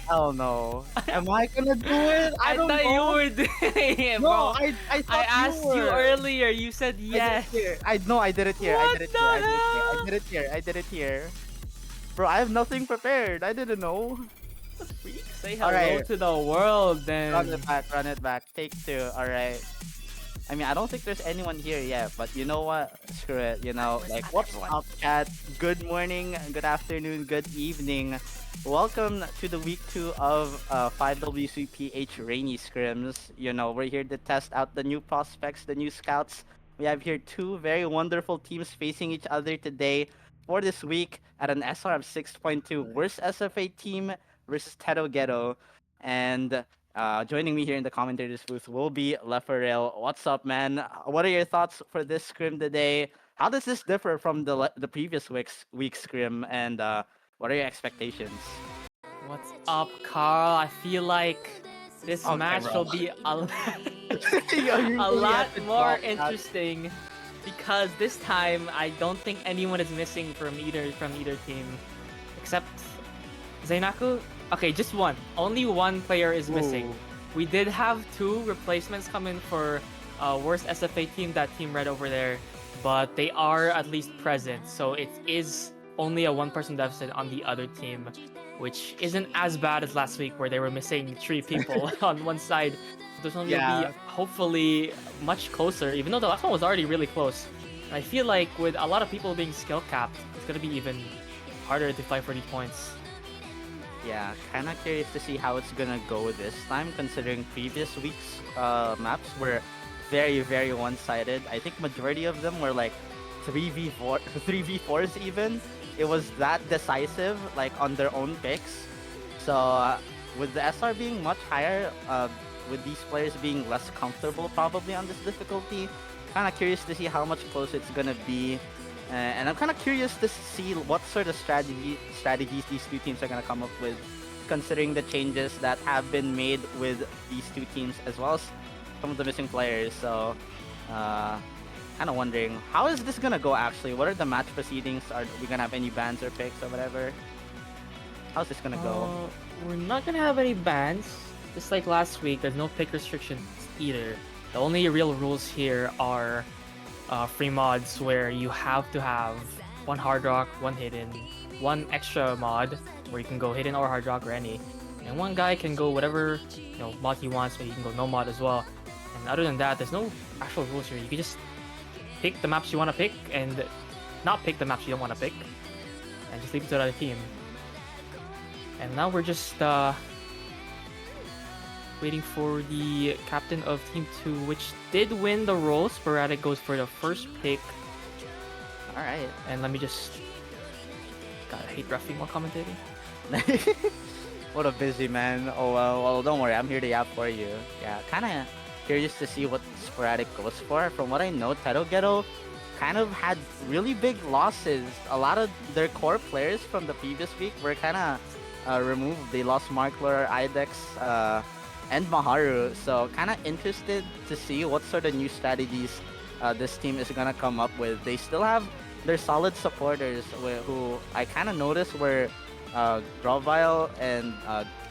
Oh no. Am I gonna do it? I I don't thought you know. were doing it, No, bro. I I thought you asked you were. earlier. You said I did it yes. here. I no, I did it here. I What did it the here. I did it here. I hell? did it here. I did it here. Bro, I have nothing prepared. I didn't know. Freak, say All hello right, to the world run then. it back. Run it back. Take two. All right. I mean, I don't think there's anyone here yet, but you know what? Screw it. You know, like, what's up, chat? Good morning, good afternoon, good evening. Welcome to the week 2 of 5WCPH Rainy Scrims. You know, we're here to test out the new prospects, the new scouts. We have here two very wonderful teams facing each other today for this week at an SR of 6.2. Worst SFA team versus Teto Ghetto. And joining me here in the commentators booth will be Lefarel. What's up, man? What are your thoughts for this scrim today? How does this differ from the previous week's scrim? And what are your expectations? What's up, Carl? I feel like this Okay, match bro. will be You a really lot have to more drop that. interesting because this time I don't think anyone is missing from either team except Zainaku. Okay, just one. Only one player is missing. Ooh. We did have two replacements come in for worst SFA team, that team red over there, but they are at least present, so it is only a one-person deficit on the other team, which isn't as bad as last week where they were missing three people on one side. So this one will be Yeah, hopefully much closer, even though the last one was already really close. And I feel like with a lot of people being skill capped, it's gonna be even harder to fight for these points. yeah. Kind of curious to see how it's gonna go this time, considering previous week's maps were very, very one-sided. I think majority of them were like 3v4, 3v4s even. It was that decisive, like on their own picks. So with the SR being much higher, with these players being less comfortable probably on this difficulty, kind of curious to see how much closer it's gonna be. And I'm kind of curious to see what sort of strategies these two teams are gonna come up with, considering the changes that have been made with these two teams as well as some of the missing players. So, kind of wondering how is this gonna go actually? What are the match proceedings? Are we gonna have any bans or picks or whatever? How's this gonna go? We're not gonna have any bans. Just like last week, there's no pick restrictions either. The only real rules here are free mods where you have to have one hard rock, one hidden, one extra mod where you can go hidden or hard rock or any, and one guy can go whatever mod he wants. Maybe you can go no mod as well. And other than that, there's no actual rules here. You can just pick the maps you want to pick and not pick the maps you don't want to pick, and just leave it to the other team. And now we're just waiting for the captain of Team 2, which did win the role. Sporadic goes for the first pick. Alright. And let me just... God, I hate roughing while commentating. What a busy man. Oh well, don't worry, I'm here to yap for you. Yeah, kinda curious to see what Sporadic goes for. From what I know, Teto Ghetto kind of had really big losses. A lot of their core players from the previous week were kinda removed. They lost Markler, Idex, and Maharu. So kinda interested to see what sort of new strategies this team is gonna come up with. They still have their solid supporters who I kinda noticed were Grovile and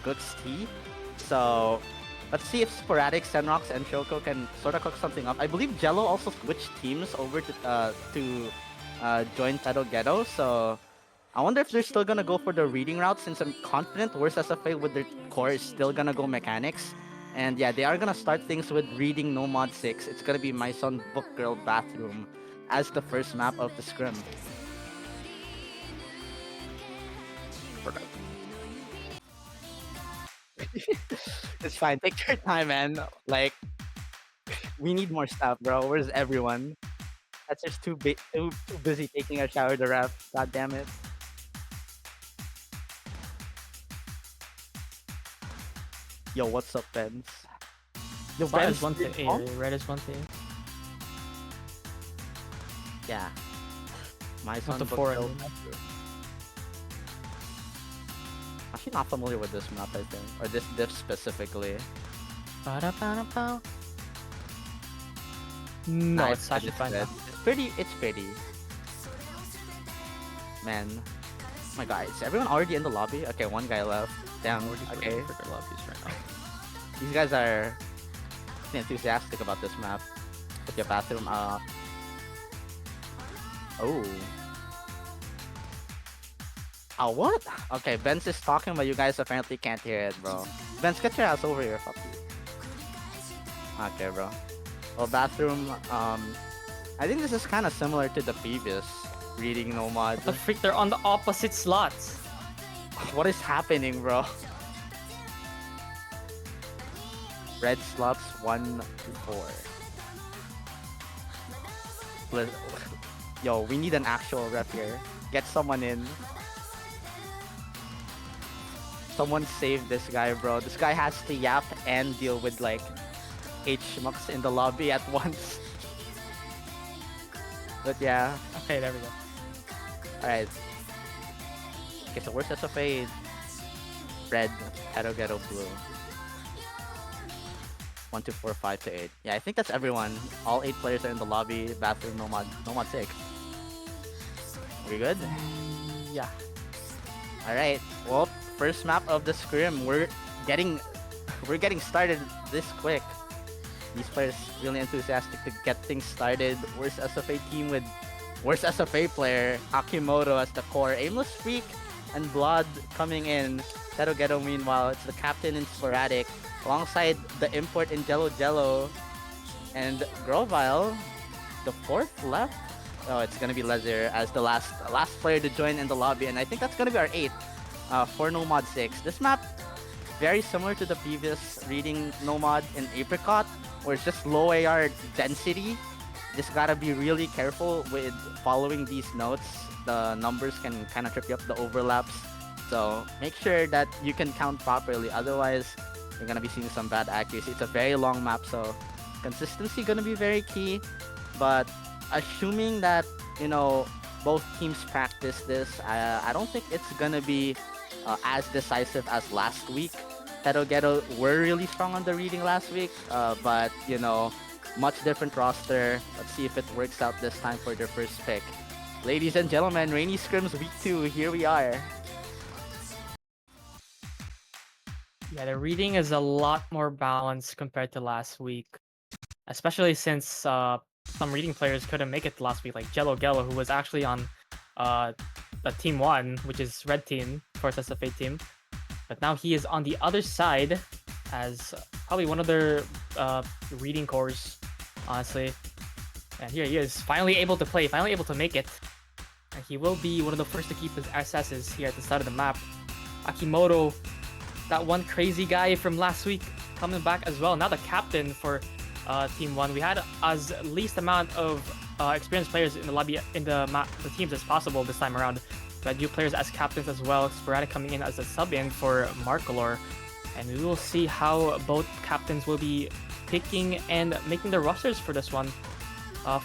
Gooks T. So let's see if Sporadic, Senrox, and Choco can sort of cook something up. I believe Jello also switched teams over to join Teto Ghetto. So I wonder if they're still gonna go for the reading route, since I'm confident Worst SFA with their core is still gonna go mechanics. And yeah, they are gonna start things with reading No Mod 6. It's gonna be My Son Book Girl Bathroom as the first map of the scrim. It's fine. Take your time, man. Like, we need more stuff, bro. Where's everyone? That's just too busy taking a shower to ref. God damn it. Yo, what's up, Benz? Yo, As far Benz. as one thing, red is one thing. Yeah. My son the book four. Girl. Actually, not familiar with this map, I think, or this diff specifically. No, Nah, it's actually fine. good. It's pretty. It's pretty. Man, oh my God, is everyone already in the lobby? Okay, one guy left. Damn, We're just okay. waiting for their lobbies right now. These guys are enthusiastic about this map. Put your bathroom up. Oh. Oh, what? Okay, Benz is talking, but you guys apparently can't hear it, bro. Benz, get your ass over here, fuck you. Okay, bro. Well, bathroom, I think this is kind of similar to the previous reading Nomad. The freak, they're on the opposite slots. What is happening, bro? Red slots 1 to 4. Yo, we need an actual rep here. Get someone in. Someone save this guy, bro. This guy has to yap and deal with like 8 schmucks in the lobby at once. But yeah. Okay, there we go. Alright. Okay, so where's SFA? Red, Teto, Ghetto, blue. 1 to 4, 5 to 8. Yeah, I think that's everyone. All 8 players are in the lobby. Bathroom, Nomad 6. We good? Yeah. Alright. Well, first map of the scrim. We're getting started this quick. These players really enthusiastic to get things started. WorstSFA team with WorstSFA player Akimoto as the core. Aimless Freak and Blood coming in. Teto Ghetto meanwhile, it's the captain in Sporadic. Alongside the import in Jello and Grovile, the 4th left. Oh, it's gonna be Lezer as the last player to join in the lobby, and I think that's gonna be our 8th for Nomad 6. This map very similar to the previous reading Nomad in Apricot, where it's just low AR density. Just gotta be really careful with following these notes. The numbers can kind of trip you up, the overlaps. So make sure that you can count properly, otherwise you're gonna be seeing some bad accuracy. It's a very long map, so consistency gonna be very key. But assuming that, you know, both teams practice this, I don't think it's gonna be as decisive as last week. Teto Ghetto were really strong on the reading last week, but, you know, much different roster. Let's see if it works out this time for their first pick. Ladies and gentlemen, Rainy Scrims Week 2, here we are. Yeah, the reading is a lot more balanced compared to last week. Especially since some reading players couldn't make it last week, like Jello, who was actually on the Team 1, which is Red Team, WorstSFATeam. But now he is on the other side as probably one of their reading cores, honestly. And here he is, finally able to play, finally able to make it. And he will be one of the first to keep his SSs here at the start of the map. Akimoto, that one crazy guy from last week, coming back as well. Now the captain for Team 1. We had as least amount of experienced players in the lobby, in the teams as possible this time around. We had new players as captains as well. Sporadic coming in as a sub-in for Marcolor. And we will see how both captains will be picking and making their rosters for this one.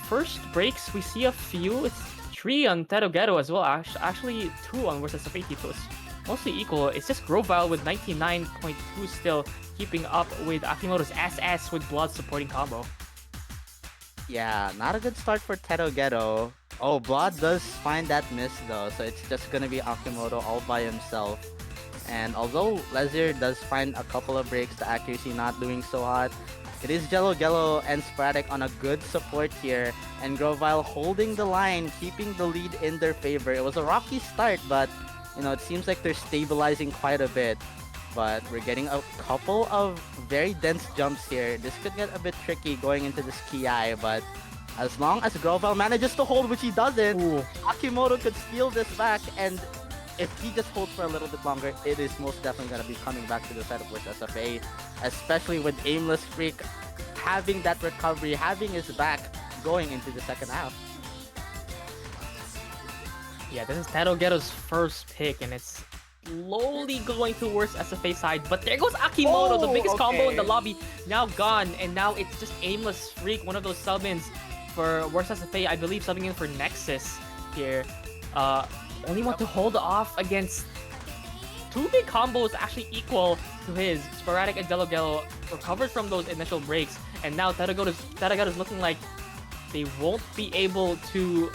First breaks, we see a few. It's 3 on Teto Ghetto as well. Actually 2 on WorstSFATeam. So it's mostly equal. It's just Grovile with 99.2 still keeping up with Akimoto's SS with Blood supporting combo. Yeah, not a good start for Teto Ghetto. Oh, Blood does find that miss though, so it's just gonna be Akimoto all by himself. And although Lezer does find a couple of breaks, the accuracy not doing so hot, it is Jello and Sporadic on a good support here, and Grovile holding the line, keeping the lead in their favor. It was a rocky start, but you know, it seems like they're stabilizing quite a bit. But we're getting a couple of very dense jumps here. This could get a bit tricky going into this Ki, but as long as Grovile manages to hold, which he doesn't, Ooh. Akimoto could steal this back, and if he just holds for a little bit longer, it is most definitely going to be coming back to the side of WorstSFA, especially with Aimless Freak having that recovery, having his back going into the second half. Yeah, this is Teto Ghetto's first pick, and it's slowly going to WorstSFA side. But there goes Akimoto, the biggest combo in the lobby, now gone. And now it's just Aimless Freak, one of those sub-ins for WorstSFA, I believe subbing in for Nexus here. Only want to hold off against 2 big combos actually equal to his. Sporadic and Jello recovered from those initial breaks, and now Teto Ghetto's looking like they won't be able to...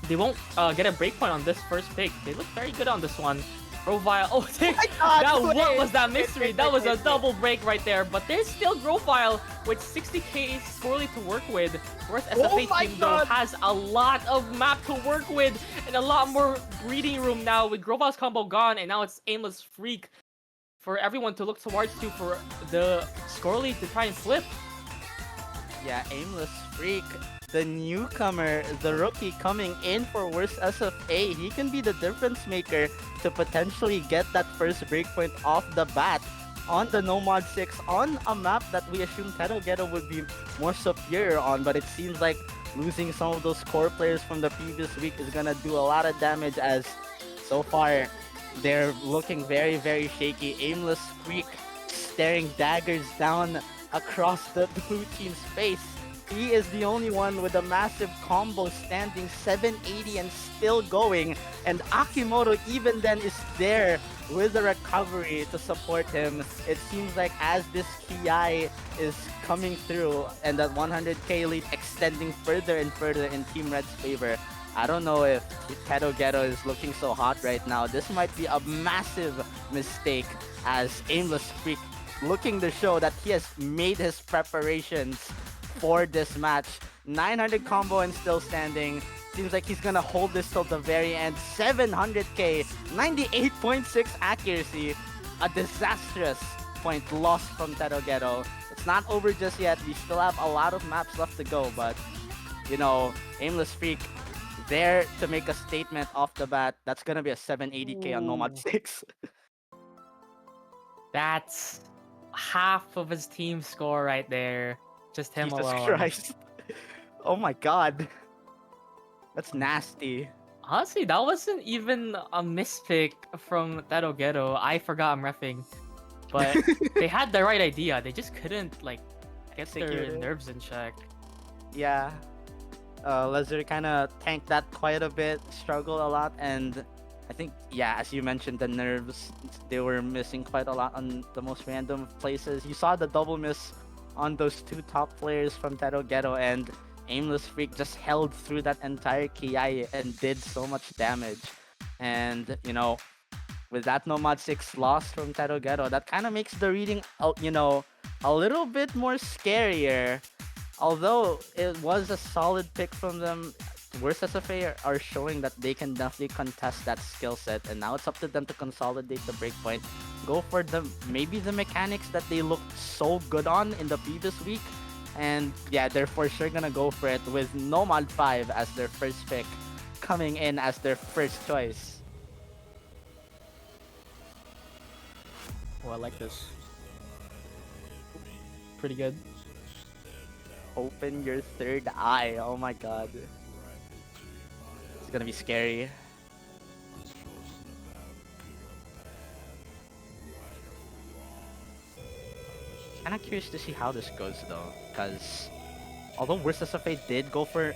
They won't get a breakpoint on this first pick. They look very good on this one. Profile. Oh, my God, what wait, was that wait, mystery? wait, That wait, was a wait, wait. double break right there. But there's still Profile with 60k scorely to work with. Worst Oh SFA my team though God. has a lot of map to work with and a lot more breeding room now with Grofile's combo gone, and now it's Aimless Freak for everyone to look towards to for the scorely to try and flip. Yeah, Aimless Freak, the newcomer, the rookie coming in for Worst SFA. He can be the difference maker to potentially get that first breakpoint off the bat on the Nomad 6 on a map that we assume Teto Ghetto would be more superior on, but it seems like losing some of those core players from the previous week is gonna do a lot of damage, as so far they're looking very, very shaky. Aimless Freak staring daggers down across the blue team's face. He is the only one with a massive combo standing 780 and still going. And Akimoto even then is there with the recovery to support him. It seems like as this Ki is coming through and that 100k lead extending further and further in Team Red's favor, I don't know if Teto Ghetto is looking so hot right now. This might be a massive mistake, as Aimless Freak looking to show that he has made his preparations for this match. 900 combo and still standing. Seems like he's gonna hold this till the very end. 700k, 98.6 accuracy. A disastrous point lost from Teto Ghetto. It's not over just yet. We still have a lot of maps left to go, but you know, Aimless Freak there to make a statement off the bat. That's gonna be a 780k on Nomad Ooh. 6. That's half of his team score right there. Just him Jesus alone. Christ. Oh my God. That's nasty. Honestly, that wasn't even a mispick from Teto Ghetto. I forgot I'm refing. But they had the right idea. They just couldn't like get their Execute it. nerves in check. Yeah. Lazar kind of tanked that quite a bit, struggled a lot, and I think, yeah, as you mentioned, the nerves, they were missing quite a lot on the most random places. You saw the double miss on those two top players from Teto Ghetto, and Aimless Freak just held through that entire Ki and did so much damage. And, you know, with that Nomad 6 loss from Teto Ghetto, that kind of makes the reading, you know, a little bit more scarier. Although it was a solid pick from them, WorstSFA are showing that they can definitely contest that skill set, and now it's up to them to consolidate the breakpoint. Go for maybe the mechanics that they looked so good on in the previous week, and yeah, they're for sure gonna go for it with Nomad 5 as their first pick, coming in as their first choice. Oh, I like this. Pretty good. Open your third eye. Oh my God. It's gonna be scary. Kinda curious to see how this goes though, because although WorstSFA did go for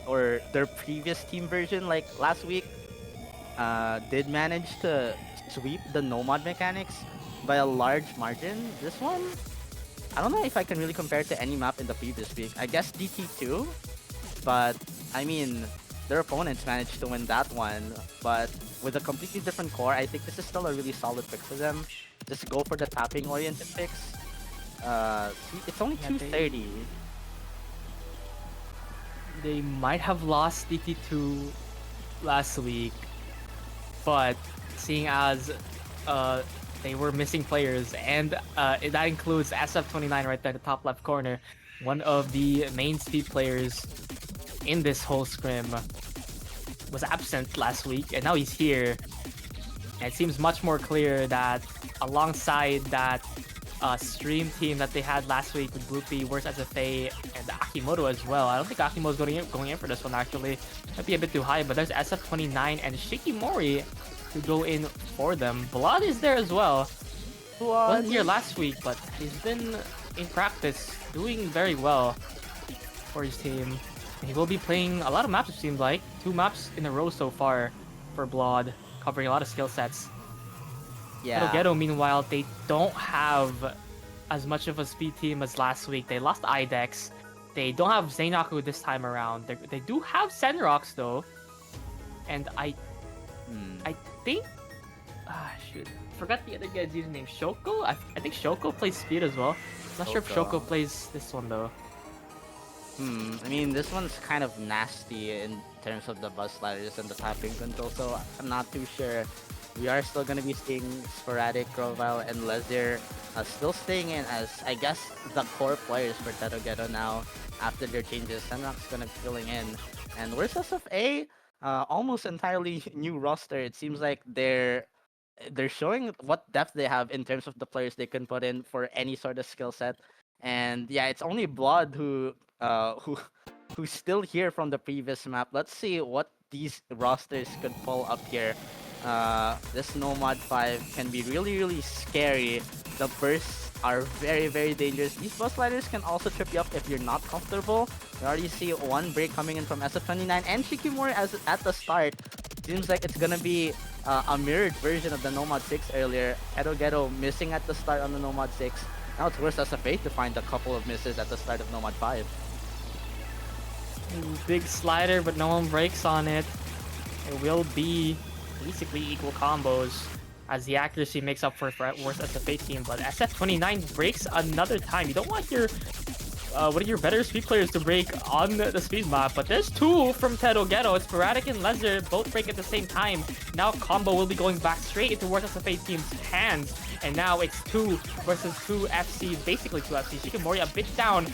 or their previous team version like last week, did manage to sweep the Nomad mechanics by a large margin. This one, I don't know if I can really compare it to any map in the previous week. I guess DT2, but I mean, their opponents managed to win that one. But with a completely different core, I think this is still a really solid pick for them. Just go for the tapping oriented picks. It's only 230. They might have lost DT2 last week, but seeing as they were missing players, and that includes SF29 right there in the top left corner, one of the main speed players in this whole scrim, was absent last week, and now he's here. And it seems much more clear that alongside that stream team that they had last week with Groupie, WorstSFA, and Akimoto as well. I don't think Akimoto's going in for this one actually. Might be a bit too high, but there's SF29 and Shikimori to go in for them. Blood is there as well. Wasn't here last week, but he's been in practice doing very well for his team. He will be playing a lot of maps, it seems like. 2 maps in a row so far for Blood, covering a lot of skill sets. Yeah. Ghetto, meanwhile, they don't have as much of a speed team as last week. They lost Idex. They don't have Zainaku this time around. They do have Senrox though. And I think Shoot. Forgot the other guy's username. Shoko? I think Shoko plays speed as well. Not sure if Shoko Shoko. plays this one though. I mean, this one's kind of nasty in terms of the bus sliders and the tapping control, so I'm not too sure. We are still going to be seeing Sporadic, Grovile, and Lezier still staying in as, I guess, the core players for Teto Ghetto now after their changes. Senrock's going to be filling in. And where's SFA? Almost entirely new roster. It seems like they're showing what depth they have in terms of the players they can put in for any sort of skill set. And yeah, it's only Blood who's still here from the previous map. Let's see what these rosters could pull up here. This Nomad 5 can be really scary. The bursts are very dangerous. These bus sliders can also trip you up if you're not comfortable. We already see one break coming in from SF29 and Shikimori as at the start. Seems like it's gonna be a mirrored version of the Nomad 6 earlier. Teto Ghetto missing at the start on the Nomad 6. Now it's WorstSFATeam to find a couple of misses at the start of Nomad 5. Big slider, but no one breaks on it. It will be basically equal combos as the accuracy makes up for WorstSFATeam, but SF29 breaks another time. You don't want your one of your better speed players to break on the speed map, but there's two from Teto Ghetto. It's Sporadic and Lezer both break at the same time. Now combo will be going back straight into WorstSFATeam's hands, and now it's 2 versus 2 FCs, basically 2 FCs. Shikimori a bit down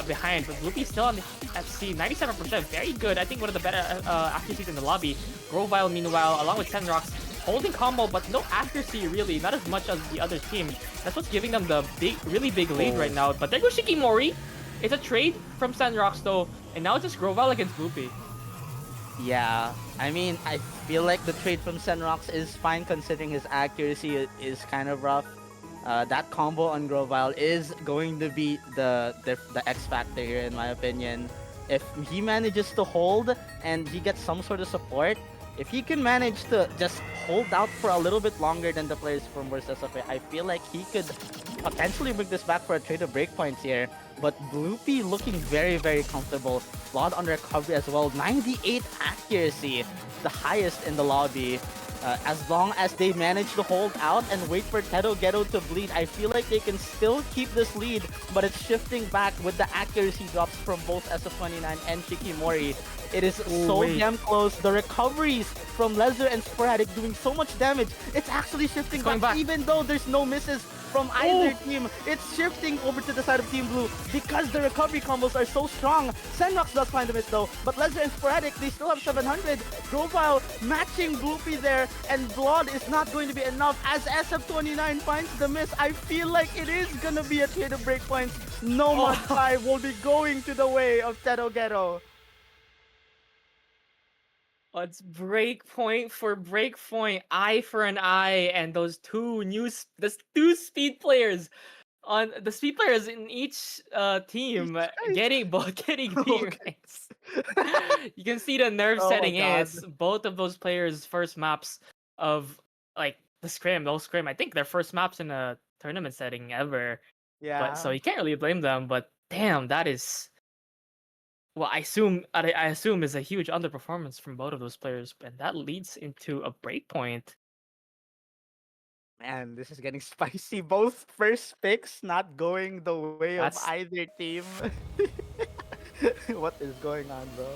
behind, but Loopy's still on the FC, 97%, very good. I think one of the better accuracies in the lobby. Grovile, meanwhile, along with Senrox, holding combo, but no accuracy really, not as much as the other team. That's what's giving them the really big lead right now. But there goes Shikimori. It's a trade from Senrox though, and now it's just Grovile against Loopy. Yeah, I mean, I feel like the trade from Senrox is fine considering his accuracy is kind of rough. That combo on Grovile is going to be the X factor here, in my opinion. If he manages to hold and he gets some sort of support, if he can manage to just hold out for a little bit longer than the players from WorstSFATeam, I feel like he could potentially bring this back for a trade of breakpoints here. But Bloopy looking very comfortable. Blood on recovery as well. 98 accuracy, the highest in the lobby. As long as they manage to hold out and wait for Teto Ghetto to bleed, I feel like they can still keep this lead, but it's shifting back with the accuracy drops from both SF29 and Shikimori. It is so damn close. The recoveries from Lezer and Sporadic doing so much damage. It's actually shifting back, even though there's no misses from either team. It's shifting over to the side of Team Blue because the recovery combos are so strong. Senrox does find a miss though, but Lezer and Sporadic, they still have 700. Grovile matching Bloopy there, and Blood is not going to be enough as SF29 finds the miss. I feel like it is gonna be a trade of breakpoints. Nomad 5 will be going to the way of Teto Ghetto. It's breakpoint for breakpoint, eye for an eye, and those two speed players on the speed players in each team getting B ranks. You can see the nerve setting in. It's both of those players' first maps of like the Scrim, those Scrim. I think their first maps in a tournament setting ever. Yeah. But so you can't really blame them. But damn, that is. Well, I assume is a huge underperformance from both of those players, and that leads into a breakpoint. Man, this is getting spicy. Both first picks not going the way of either team. What is going on, bro?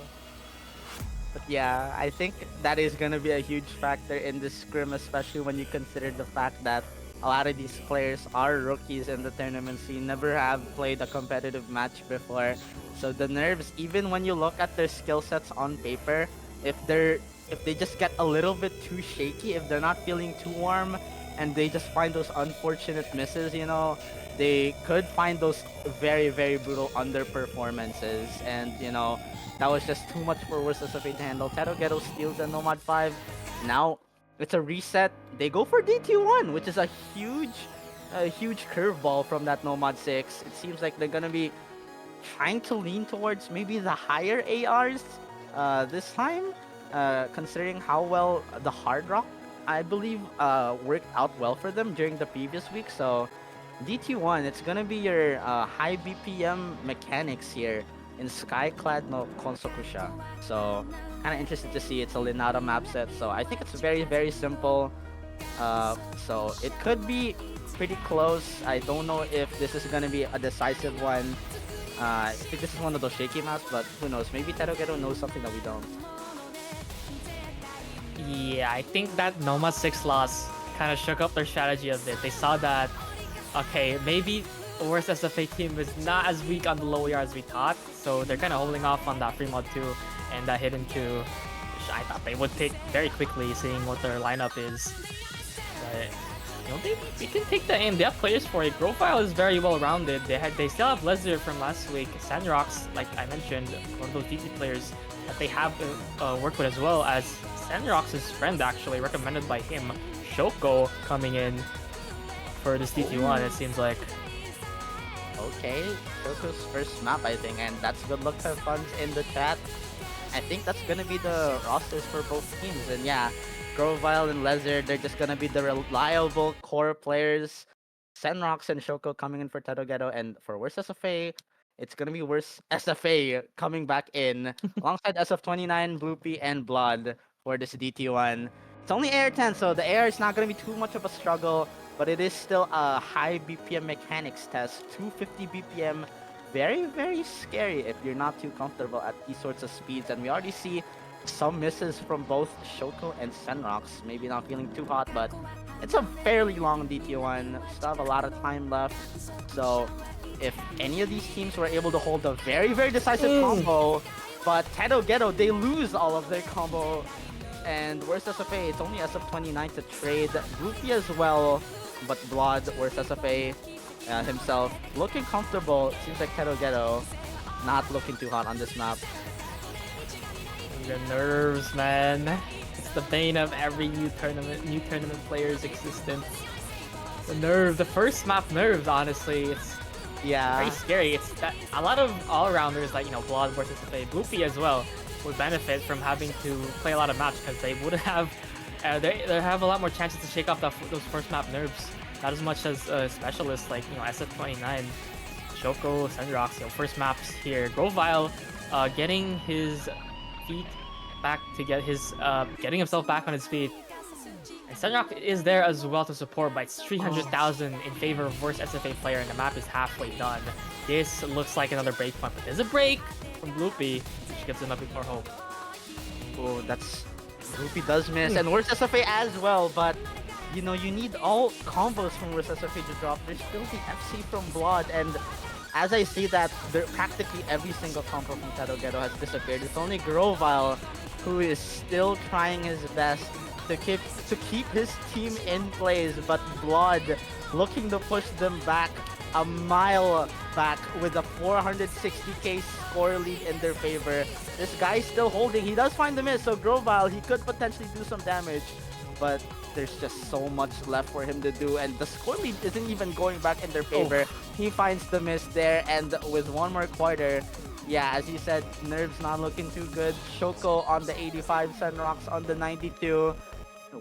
But yeah, I think that is gonna be a huge factor in this scrim, especially when you consider the fact that a lot of these players are rookies in the tournament scene, never have played a competitive match before. So the nerves, even when you look at their skill sets on paper, if they just get a little bit too shaky, if they're not feeling too warm, and they just find those unfortunate misses, you know, they could find those very brutal underperformances. And you know, that was just too much for WorstSFATeam to handle. Teto Ghetto steals the Nomad 5. Now it's a reset. They go for DT1, which is a huge curveball from that Nomad 6. It seems like they're gonna be trying to lean towards maybe the higher ARs this time, considering how well the Hard Rock, I believe, worked out well for them during the previous week. So DT1, it's gonna be your high BPM mechanics here in Skyclad no Konsokusha. So kind of interested to see. It's a Linata map set, so I think it's very simple. So it could be pretty close. I don't know if this is gonna be a decisive one. I think this is one of those shaky maps, but who knows? Maybe Teto Ghetto knows something that we don't. Yeah, I think that Noma 6 loss kind of shook up their strategy a bit. They saw that, okay, maybe worst SFA team is not as weak on the low ER as we thought, so they're kind of holding off on that free mod 2 and that hidden 2, which I thought they would pick very quickly, seeing what their lineup is. But they can take the aim. They have players for it. Profile is very well rounded. They still have Leslie from last week. Sandrox, like I mentioned, one of those DT players that they have worked with, as well as Sandrox's friend actually recommended by him, Shoko, coming in for this DT1. It seems like. Okay, Shoko's first map, I think, and that's good luck to funds in the chat. I think that's gonna be the rosters for both teams, and yeah, Grovile and Lezer, they're just gonna be the reliable core players. Senrox and Shoko coming in for Teto Ghetto, and for Worst SFA, it's gonna be Worst SFA coming back in alongside SF29, Bloopy, and Blood for this DT1. It's only air 10, so the air is not gonna be too much of a struggle, but it is still a high BPM mechanics test. 250 BPM, very, very scary if you're not too comfortable at these sorts of speeds. And we already see some misses from both Shoko and Senrox. Maybe not feeling too hot, but it's a fairly long DT1. Still have a lot of time left. So if any of these teams were able to hold a very, very decisive combo, but Teto Ghetto, they lose all of their combo. And worst SFA, it's only SF29 to trade. Goofy as well, but Blood, worst SFA himself, looking comfortable. Seems like Teto Ghetto not looking too hot on this map. The nerves, man. It's the bane of every new tournament player's existence. The nerve, the first map nerves, honestly. It's very scary. It's that a lot of all-rounders like, Blood versus SFA, Bloopy as well, would benefit from having to play a lot of maps, because they would have they have a lot more chances to shake off those first map nerves. Not as much as specialists like SF29, Shoko, Sandrox. First maps here. Grovile getting his feet back to getting himself back on his feet. And Sandrox is there as well to support, but it's 300,000 in favor of worst SFA player, and the map is halfway done. This looks like another break point, but there's a break from Bloopy, which gives him a bit more hope. Oh, that's... Bloopy does miss, and worst SFA as well, but you need all combos from worst SFA to drop. There's still the FC from Blood, and as I see that, practically every single combo from Teto Ghetto has disappeared. It's only Grovile who is still trying his best to keep his team in place, but Blood looking to push them back a mile back with a 460k score lead in their favor. This guy's still holding. He does find the miss, so Grovile, he could potentially do some damage, but there's just so much left for him to do, and the score lead isn't even going back in their favor. He finds the miss there, and with one more quarter, yeah, as you said, Nerves not looking too good. Shoko on the 85, Sunrocks on the 92.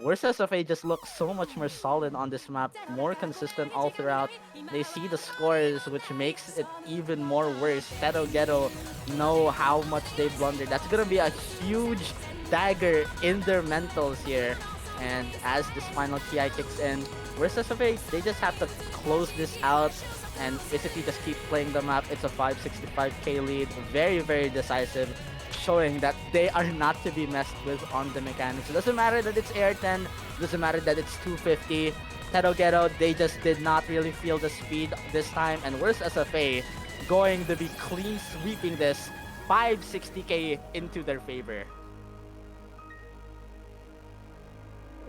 Worst SFA just looks so much more solid on this map, more consistent all throughout. They see the scores, which makes it even more worse. Teto Ghetto know how much they blundered. That's gonna be a huge dagger in their mentals here. And as this final TI kicks in, Worst SFA, they just have to close this out and basically just keep playing the map. It's a 565k lead, very, very decisive, showing that they are not to be messed with on the mechanics. It doesn't matter that it's air 10, doesn't matter that it's 250. Teto Ghetto, they just did not really feel the speed this time, and Worst SFA going to be clean sweeping this 560k into their favor.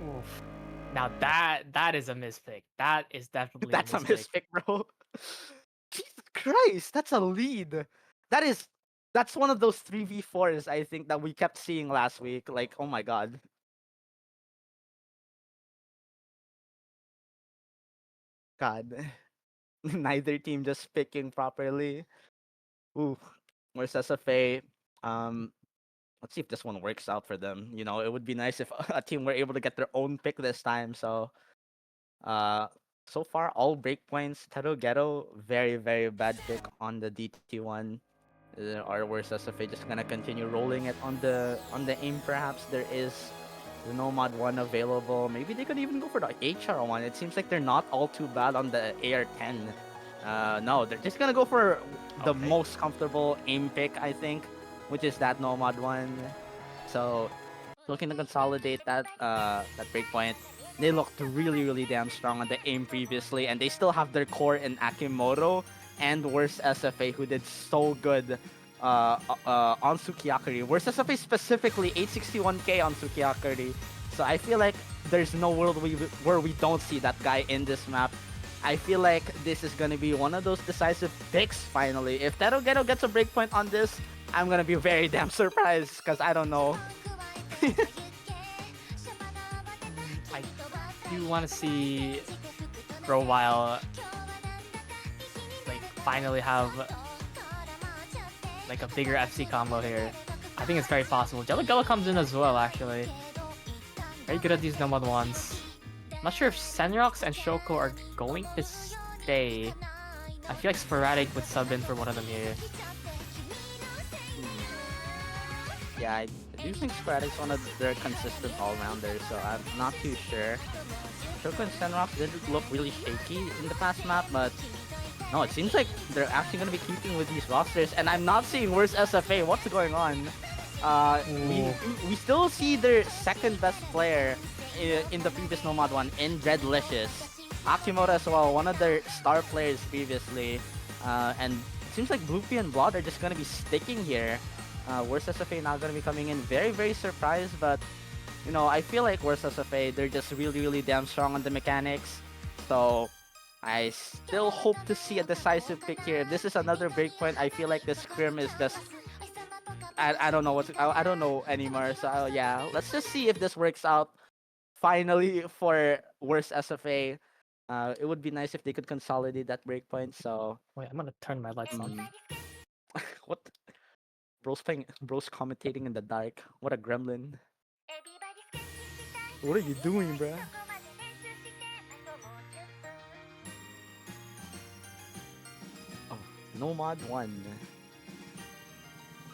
Oof. Now that is a mispick. That is definitely That's a a mispick, bro. Jesus Christ, that's a lead. That's one of those 3v4s I think that we kept seeing last week. Like, oh my god. God. Neither team just picking properly. Ooh. Where's SFA? Um let's see if this one works out for them. It would be nice if a team were able to get their own pick this time. So uh so far all breakpoints. Teto Ghetto, very, very bad pick on the DT1. Or worse, SFA just gonna continue rolling it on the aim perhaps. There is the Nomad one available. Maybe they could even go for the HR one. It seems like they're not all too bad on the AR-10. No, they're just gonna go for the Okay. most comfortable aim pick, I think, which is that Nomad one. So looking to consolidate that breakpoint. They looked really damn strong on the aim previously, and they still have their core in Akimoto and WorstSFA, who did so good on Sukiyakari. WorstSFA specifically 861k on Sukiyakari. So I feel like there's no world where we don't see that guy in this map. I feel like this is gonna be one of those decisive picks finally. If Teto Ghetto gets a breakpoint on this, I'm gonna be very damn surprised because I don't know. I do want to see Grovile like finally have like a bigger FC combo here. I think it's very possible. Jello comes in as well, actually. Very good at these Nomad ones. I'm not sure if Senrox and Shoko are going to stay. I feel like Sporadic would sub in for one of them here. Yeah, I do think Sporadic's one of their consistent all-rounders, so I'm not too sure. Shoko and Senrox did look really shaky in the past map, but no, it seems like they're actually going to be keeping with these rosters, and I'm not seeing WorstSFA. What's going on? We still see their second best player in the previous Nomad one in Dreadlicious. Akimoto as well, one of their star players previously. And it seems like Bloopy and Blood are just going to be sticking here. WorstSFA now going to be coming in very surprised, but you know, I feel like WorstSFA, they're just really damn strong on the mechanics. So I still hope to see a decisive pick here. If this is another breakpoint, I feel like this scrim is just I don't know I don't know anymore. So yeah, let's just see if this works out finally for WorstSFA. It would be nice if they could consolidate that breakpoint. So Wait, I'm gonna turn my lights on. what? Bro's commentating in the dark. What a gremlin. What are you doing, bruh? Oh, Nomad 1.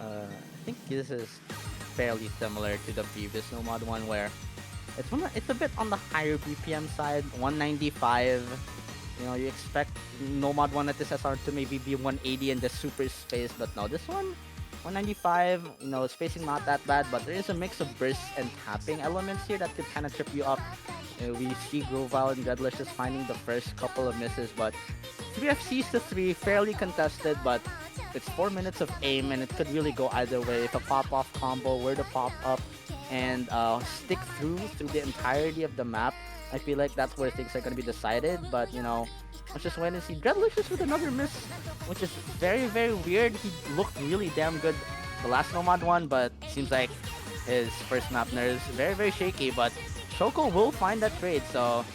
I think this is fairly similar to the previous Nomad 1 where it's a bit on the higher BPM side, 195. You know, you expect Nomad 1 at this SR to maybe be 180 in the super space, but no, this one 195, you know, spacing not that bad, but there is a mix of bursts and tapping elements here that could kind of trip you up. We see Grovile and Dreadlicious finding the first couple of misses, but 3 FCs to 3, fairly contested, but it's 4 minutes of aim, and it could really go either way. If a pop-off combo were to pop up and stick through the entirety of the map, I feel like that's where things are going to be decided, but, you know, let's just wait and see. Dreadlicious with another miss, which is very weird. He looked really damn good the last Nomad one, but seems like his first map nerves very shaky, but Shoko will find that trade, so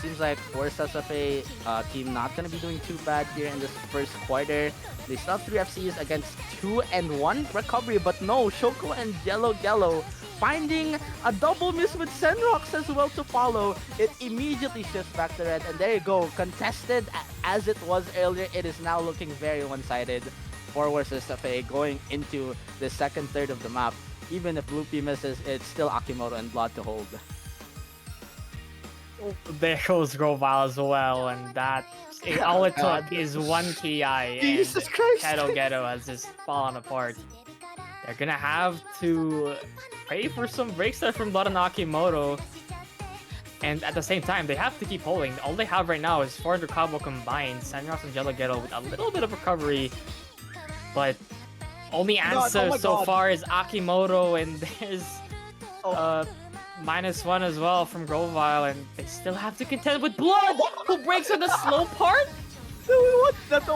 seems like WorstSFA team not going to be doing too bad here in this first quarter. They still have 3 FCs against 2 and 1 recovery, but no, Shoko and Ghetto finding a double miss with Senrox as well to follow. It immediately shifts back to red, and there you go. Contested as it was earlier, it is now looking very one-sided for WorstSFA going into the second third of the map. Even if Loopy misses, it's still Akimoto and Blood to hold. There goes Grovile as well, and that all it took is one KI, and Jesus Christ! Ghetto has just fallen apart. They're gonna have to pray for some breaks there from Blood and Akimoto, and at the same time, they have to keep holding. All they have right now is 400 combo combined. Senrox and Ghetto with a little bit of recovery, but only answer so far is Akimoto, and there's -1 as well from Grovile, and they still have to contend with Blood, who breaks on the slow part.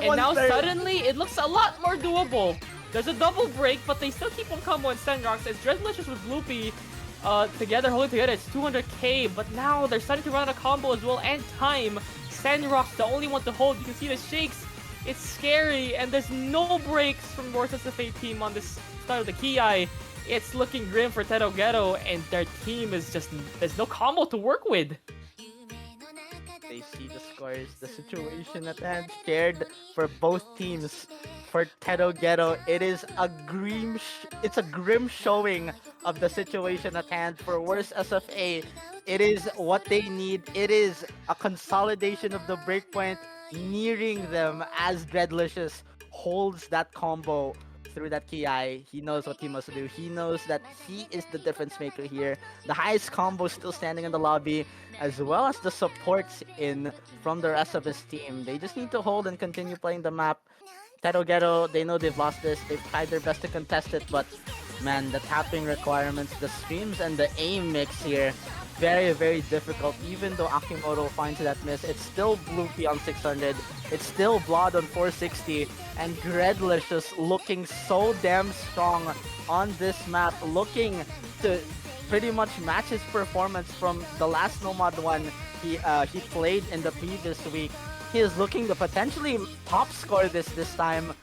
And now suddenly, it looks a lot more doable. There's a double break, but they still keep on combo and Senrox. It's Dreadlicious with Loopy together, holding together. It's 200k, but now they're starting to run out of combo as well, and time. Senrox, the only one to hold. You can see the shakes. It's scary, and there's no breaks from WorstSFATeam on this start of the Ki. It's looking grim for Teto Ghetto, and their team is just, there's no combo to work with. They see the scores, the situation at hand, shared for both teams. for Teto Ghetto. It is a it's a grim showing of the situation at hand for Worst SFA. It is what they need. It is a consolidation of the breakpoint nearing them as Dreadlicious holds that combo through that Ki. He knows what he must do. He knows that he is the difference maker here. The highest combo still standing in the lobby, as well as the supports in from the rest of his team. They just need to hold and continue playing the map. Teto Ghetto, they know they've lost this. They've tried their best to contest it, but man, the tapping requirements, the streams, and the aim mix here, very, very difficult. Even though Akimoto finds that miss, it's still Bloopy on 600. It's still Blood on 460. And Dreadlicious looking so damn strong on this map, looking to pretty much match his performance from the last Nomad one he played in the previous week. He is looking to potentially top score this time.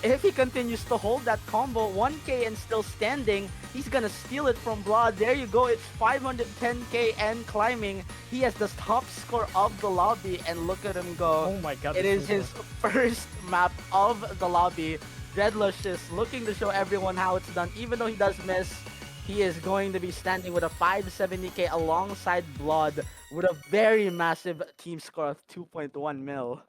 If he continues to hold that combo, 1k and still standing, he's gonna steal it from Blood. There you go, it's 510k and climbing. He has the top score of the lobby, and look at him go. Oh my god. It is his first map of the lobby. Dreadlicious looking to show everyone how it's done. Even though he does miss, he is going to be standing with a 570k alongside Blood with a very massive team score of 2.1 mil.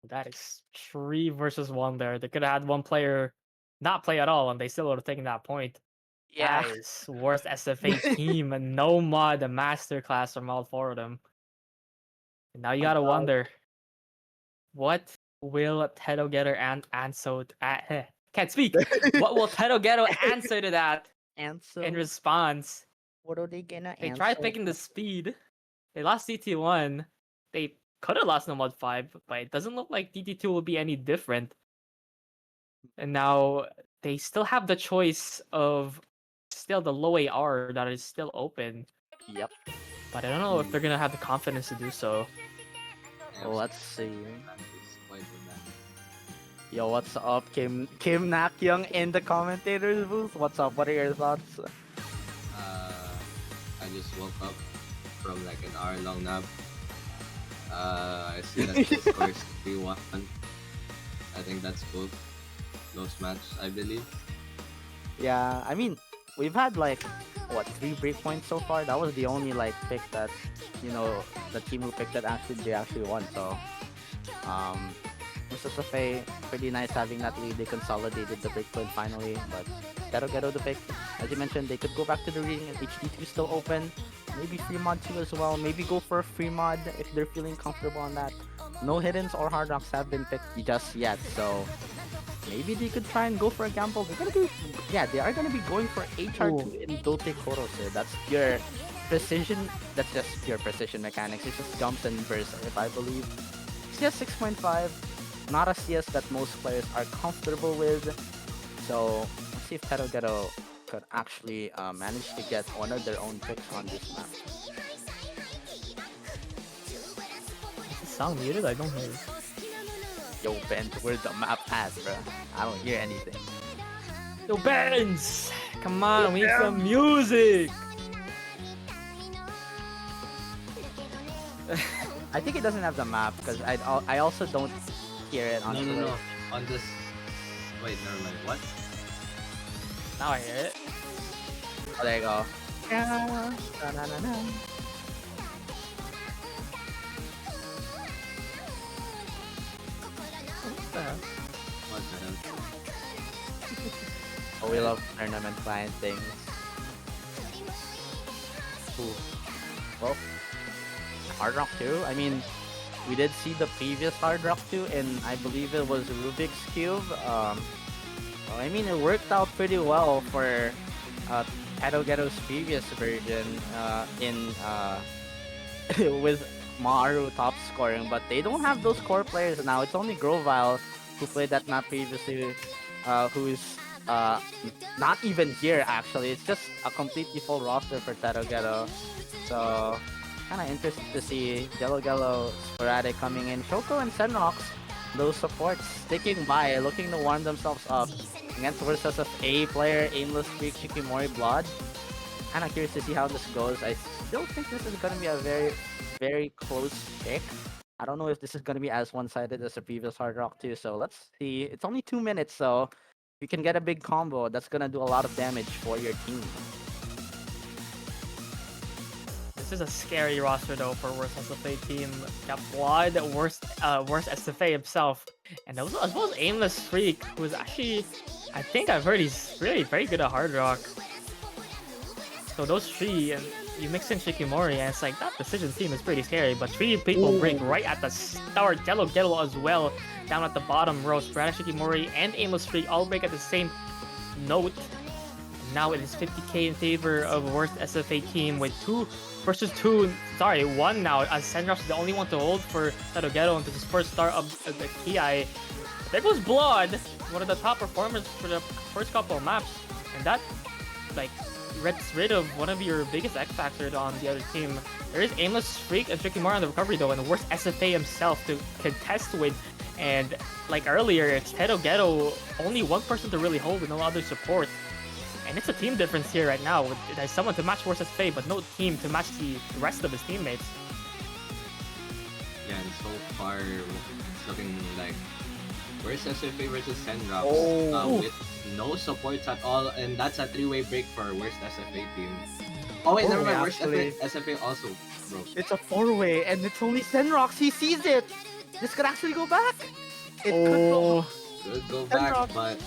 That is 3 versus 1 there. They could have had one player not play at all, and they still would have taken that point. Yeah. That is worst SFA team, and no mod, a masterclass from all 4 of them. And now you gotta wonder, what will Teto Ghetto and Anso can't speak. What will Teto Ghetto answer to that And so, in response? what are they gonna They answer? tried picking the speed. They lost DT1. They could have lost no mod 5, but it doesn't look like DT2 will be any different. And now they still have the choice of still the low AR that is still open. Yep. But I don't know if they're gonna have the confidence to do so. Let's see. Yo, what's up, Kim Nakyung in the commentators booth? What's up? What are your thoughts? I just woke up from like an hour-long nap. I see that the score is 3-1. I think that's both close match, I believe. Yeah, I mean, we've had like what 3 breakpoints so far. That was the only like pick that, you know, the team who picked that they actually won. So, WorstSFATeam, pretty nice having that lead. They consolidated the breakpoint finally, but Ghetto the pick. As you mentioned, they could go back to the ring. HD2 is still open. Maybe free mod 2 as well. Maybe go for a free mod if they're feeling comfortable on that. No hiddens or hard rocks have been picked just yet, so maybe they could try and go for a gamble. They're gonna do, yeah, they are gonna be going for HR2 in Dote Korose. That's pure precision. That's just pure precision mechanics. It's just jumps and bursts, if I believe. CS 6.5, not a CS that most players are comfortable with. So let's see if Teto Ghetto could actually manage to get one of their own picks on this map. Does it sound muted? I don't hear it. Yo, Ben, where's the map at, bro? I don't hear anything. Yo, Benz! Come on, we need some music! I think it doesn't have the map because I also don't hear it on No. On this. Wait, never mind. What? Now I hear it. Oh, there you go. Da-na-na-na. What the hell? Oh, we love tournament client things. Ooh. Well, Hard Rock 2? I mean, we did see the previous Hard Rock 2 and I believe it was Rubik's Cube. Well, I mean, it worked out pretty well for Teto Ghetto's previous version with Maru top scoring, but they don't have those core players now. It's only Grovile who played that map previously, who's not even here actually. It's just a completely full roster for Teto Ghetto. So kind of interested to see Jello Sporadic coming in. Shoko and Senrox, those supports sticking by, looking to warm themselves up against WorstSFATeam player, Aimless Freak, Shikimori Blood. Kind of curious to see how this goes. I still think this is going to be a very, very close pick. I don't know if this is gonna be as one-sided as the previous Hard Rock 2. So let's see. It's only 2 minutes, so you can get a big combo. That's gonna do a lot of damage for your team. This is a scary roster though for WorstSFATeam. Got Blood, WorstSFA himself, and as well as Aimless Freak, who is actually, I think I've heard he's really very good at Hard Rock. So those three, and you mix in Shikimori, and it's like that decision team is pretty scary. But three people break right at the start. Ghetto as well, down at the bottom row. Sporadic Shikimori and Aimless Freak all break at the same note. Now it is 50k in favor of WorstSFATeam with one now, as Senrox is the only one to hold for Ghetto into his first start of the Ki. There goes Blood, one of the top performers for the first couple of maps, and that like gets rid of one of your biggest X factors on the other team. There is Aimless Freak and Shikimori on the recovery though, and the WorstSFA himself to contest with. And like earlier, it's Ghetto, only one person to really hold with no other support. And it's a team difference here right now. There's someone to match WorstSFA, but no team to match the rest of his teammates. Yeah, and so far it's looking like WorstSFA versus Senrox with no supports at all, and that's a three-way break for WorstSFATeam. Oh wait, never mind. WorstSFA also broke. It's a four-way, and it's only Senrox. He sees it. This could actually go back. It Could go back, but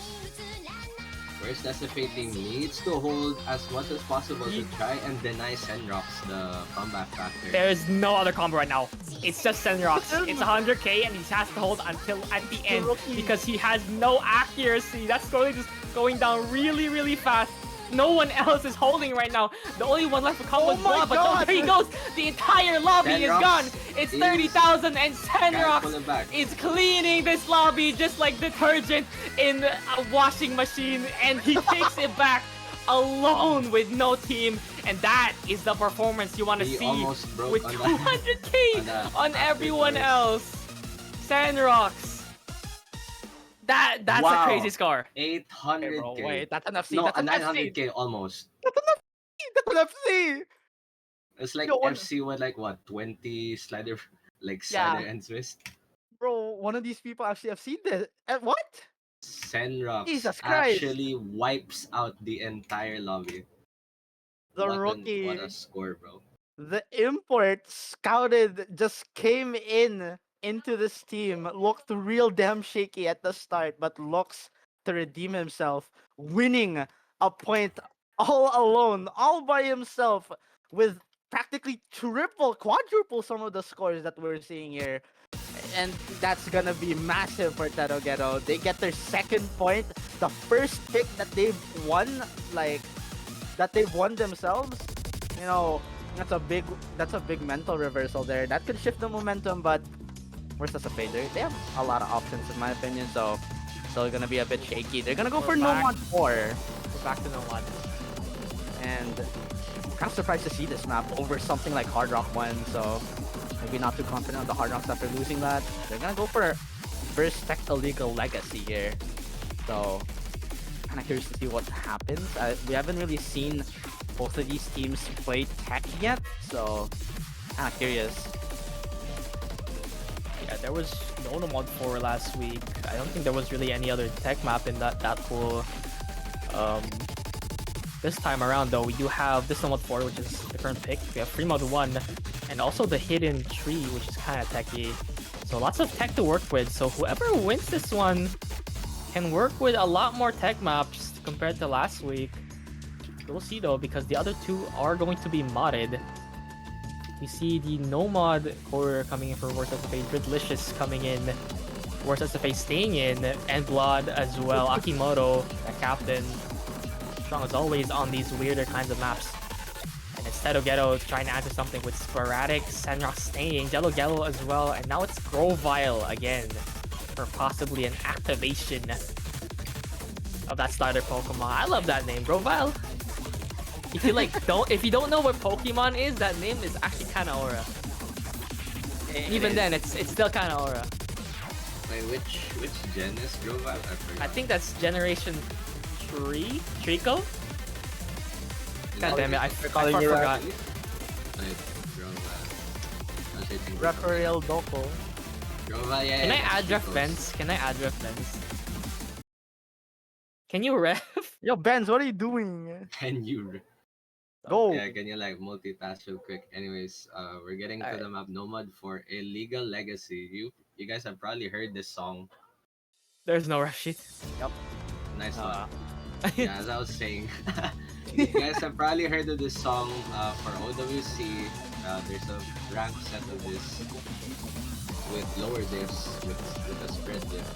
WorstSFATeam needs to hold as much as possible to try and deny Senrox the comeback factor. There is no other combo right now. It's just Senrox. It's 100k, and he has to hold until at the end because he has no accuracy. That's totally just going down really, really fast. No one else is holding right now. The only one left for combo is Blood, but there he goes. The entire lobby is gone. It's 30,000, and Senrox is cleaning this lobby just like detergent in a washing machine, and he takes it back alone with no team, and that is the performance you want to see with 200k on everyone else. Senrox. That's a crazy score. 800k. Hey, wait, that's an FC. No, that's an 900k almost. That's an FC. It's like FC with like what, 20 slider ends with. Bro, one of these people actually have seen this. What? Senrox actually wipes out the entire lobby. What a score, bro. The import scouted just came into this team, looked real damn shaky at the start, but looks to redeem himself, winning a point all alone, all by himself, with practically quadruple some of the scores that we're seeing here. And that's gonna be massive for Teto Ghetto. They get their second point, the first pick that they've won, themselves. You know, that's a big mental reversal there. That could shift the momentum, but WorstSFA, they have a lot of options in my opinion, so still gonna be a bit shaky. They're gonna go for Nomad 4. We're back to Nomad. And I'm kind of surprised to see this map over something like Hard Rock 1, so maybe not too confident on the Hard Rocks after losing that. They're gonna go for first Tech Illegal Legacy here. So kind of curious to see what happens. We haven't really seen both of these teams play Tech yet, so kind of curious. Yeah, there was no Nomad 4 last week. I don't think there was really any other Tech map in that pool. This time around though, we do have this Nomad 4, which is the current pick. We have Free Mode 1, and also the Hidden Tree, which is kind of techy. So lots of tech to work with. So whoever wins this one can work with a lot more tech maps compared to last week. We'll see though, because the other two are going to be modded. We see the Nomad core coming in for WorstSFA, Dritlicious coming in, WorstSFA staying in, and Blood as well. Akimoto, the captain, strong as always on these weirder kinds of maps. And it's Teto Ghetto trying to answer something with Sporadic, Senrox staying, Ghetto as well, and now it's Grovile again for possibly an activation of that starter Pokemon. I love that name, Grovile. If you don't know what Pokemon is, that name is actually kind of aura. Even then, it's still kind of aura. Wait, which gen is Grovile? I think that's Generation 3? Trico? God damn it, I forgot. Grovile. searching. Referral Doko. Grova, yeah. Can I yeah, add ref Chicos. Benz? Can I add ref Benz? Can you ref? Yo, Benz, what are you doing? Can you? Go. Yeah, can you like multitask real quick? Anyways, we're getting to Alright. the map Nomad for Illegal Legacy. You guys have probably heard this song. There's no ref sheet. Yep. Nice one. Uh, Yeah, as I was saying, you guys have probably heard of this song for OWC. There's a rank set of this with lower diffs with a spread diff.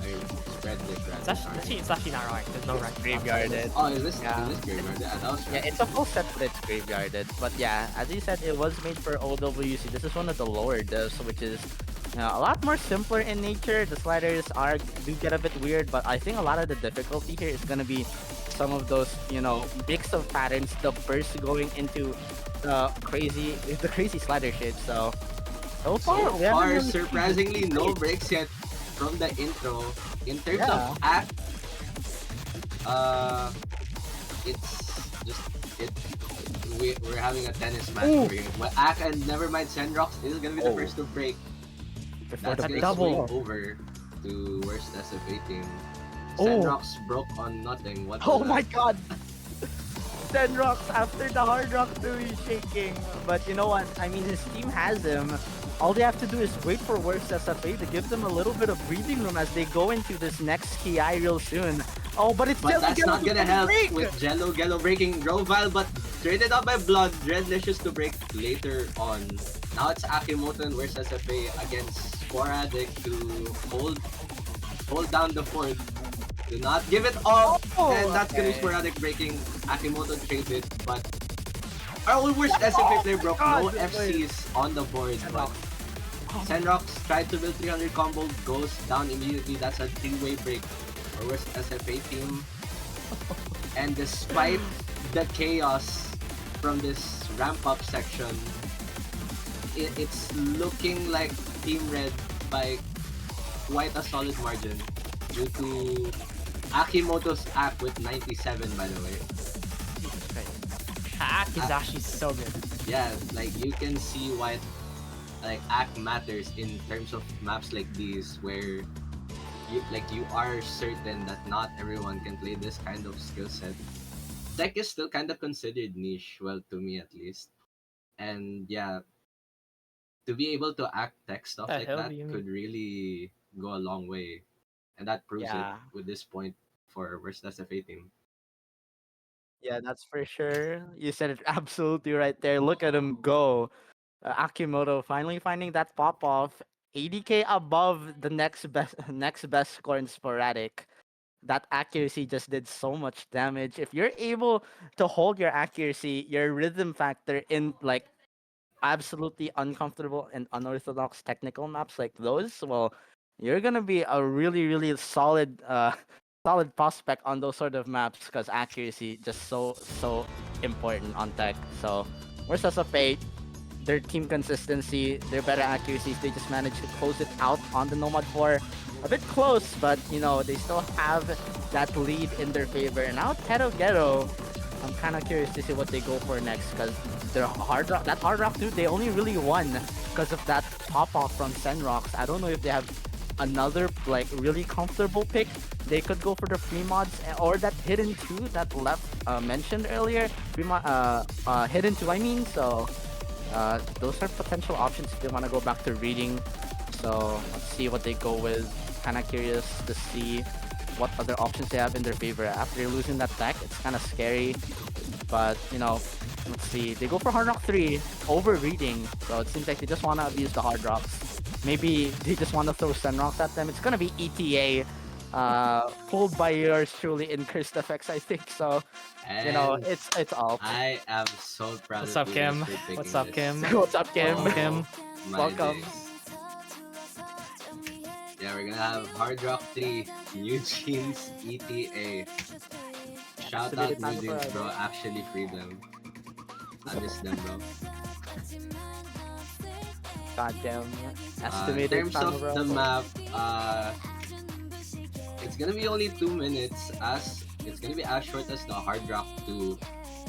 I mean, spread diff It's rather. it's actually not right. There's no rank. Graveyarded. Oh, is this Yeah. graveyard? Yeah, that was Yeah, right. it's a full set, but it's graveyarded. But yeah, as you said, it was made for OWC. This is one of the lower diffs, which is a lot more simpler in nature. The sliders do get a bit weird, but I think a lot of the difficulty here is gonna be some of those, mix of patterns, the burst going into the crazy slider shit. So far, So we haven't far, really seen surprisingly, no great. breaks yet from the intro. In terms Yeah. of act, it's just it. We're having a tennis match Ooh. over here. Well, Ack and never mind Sendrox is gonna be the Oh. first to break. Before That's the gonna double. swing over to WorstSFATeam. Oh. Sendrox broke on nothing. What Oh was my that? god! 10 rocks after the hard rock 2 he's shaking. But you know what? I mean, his team has him. All they have to do is wait for WorstSFA to give them a little bit of breathing room as they go into this next KI real soon. Oh, but it's But still that's not gonna help break. with Ghetto breaking Grovile, but traded out by Blood. Dreadlicious to break later on. Now it's Akimoto and WorstSFA against Sporadic to hold down the fort. Do not give it up, Oh, and that's gonna be okay. Sporadic breaking. Akimoto traded, but our worst SFA player broke. No God, FCs on the board, but Senrox tried to build 300 combo, goes down immediately. That's a 3-way break for worst SFA team. And despite the chaos from this ramp-up section, it's looking like Team Red by quite a solid margin due to Akimoto's act with 97, by the way. Ack is actually so good. Yeah, like you can see why like act matters in terms of maps like these where you are certain that not everyone can play this kind of skill set. Tech is still kind of considered niche, well, to me at least. And yeah, to be able to act tech stuff The like hell that do you could mean? really go a long way. And that proves it Yeah. with this point for WorstSFATeam. Yeah, that's for sure. You said it absolutely right there. Look at him go. Akimoto finally finding that pop off. 80k above the next best score in sporadic. That accuracy just did so much damage. If you're able to hold your accuracy, your rhythm factor in like absolutely uncomfortable and unorthodox technical maps like those, well, you're gonna be a really solid solid prospect on those sort of maps because accuracy just so important on tech. So where's SFA? Their team consistency, their better accuracies, they just managed to close it out on the Nomad 4. A bit close, but they still have that lead in their favor. And now Teto Ghetto, I'm kind of curious to see what they go for next because their hard rock 2, they only really won because of that pop off from Senrox. I don't know if they have another like really comfortable pick. They could go for the free mods or that hidden 2 that left mentioned earlier. Hidden 2, I mean. So those are potential options if they want to go back to reading. So let's see what they go with. Kind of curious to see what other options they have in their favor. After losing that tech, it's kind of scary. But, let's see. They go for Hard Rock 3 over reading. So it seems like they just want to abuse the Hard Rocks. Maybe they just want to throw Sun Rocks at them. It's going to be ETA. Pulled by yours truly in Cursed Effects, I think. So, And it's all. I am so proud What's of up, you guys Kim? for picking What's up, this. Kim? What's up, Kim? Oh, Kim. my Welcome. days. Yeah, we're gonna have Hard Rock 3, New Jeans, ETA. Shout out Estimated time New Jeans, for bro. Actually free them. I miss them, bro. Goddamn. In Estimated terms time of the map, it's gonna be only 2 minutes, as it's gonna be as short as the Hard Rock 2.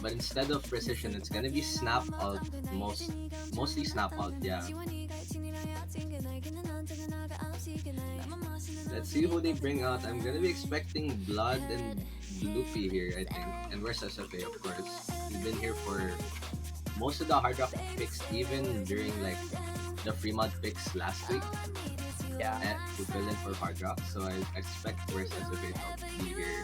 but instead of precision, it's gonna be snap alt. Mostly snap alt. Yeah. Let's see who they bring out. I'm gonna be expecting Blood and Loopy here, I think, and where's SFA, of course. He's been here for most of the hard rock picks, even during like the free mod picks last week. Yeah. To fill in for hard rock, so I expect where's SFA to be here.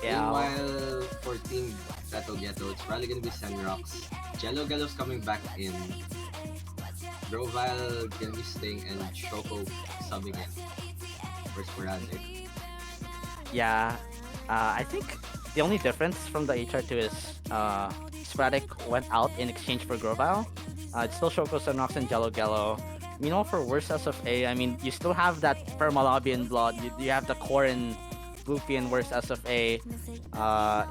Yeah. Meanwhile, for Team Ghetto, it's probably gonna be Senrox. Ghetto's coming back in. Grovile gonna be staying, and Shoko subbing in for Sporadic. Yeah. I think the only difference from the HR2 is Sporadic went out in exchange for Grovile. It's still Shoko, Sunrox, and Jello. Meanwhile, for WorstSFA, I mean, you still have that Permalobby and Blood. You have the Corrin, Bloopy, and WorstSFA.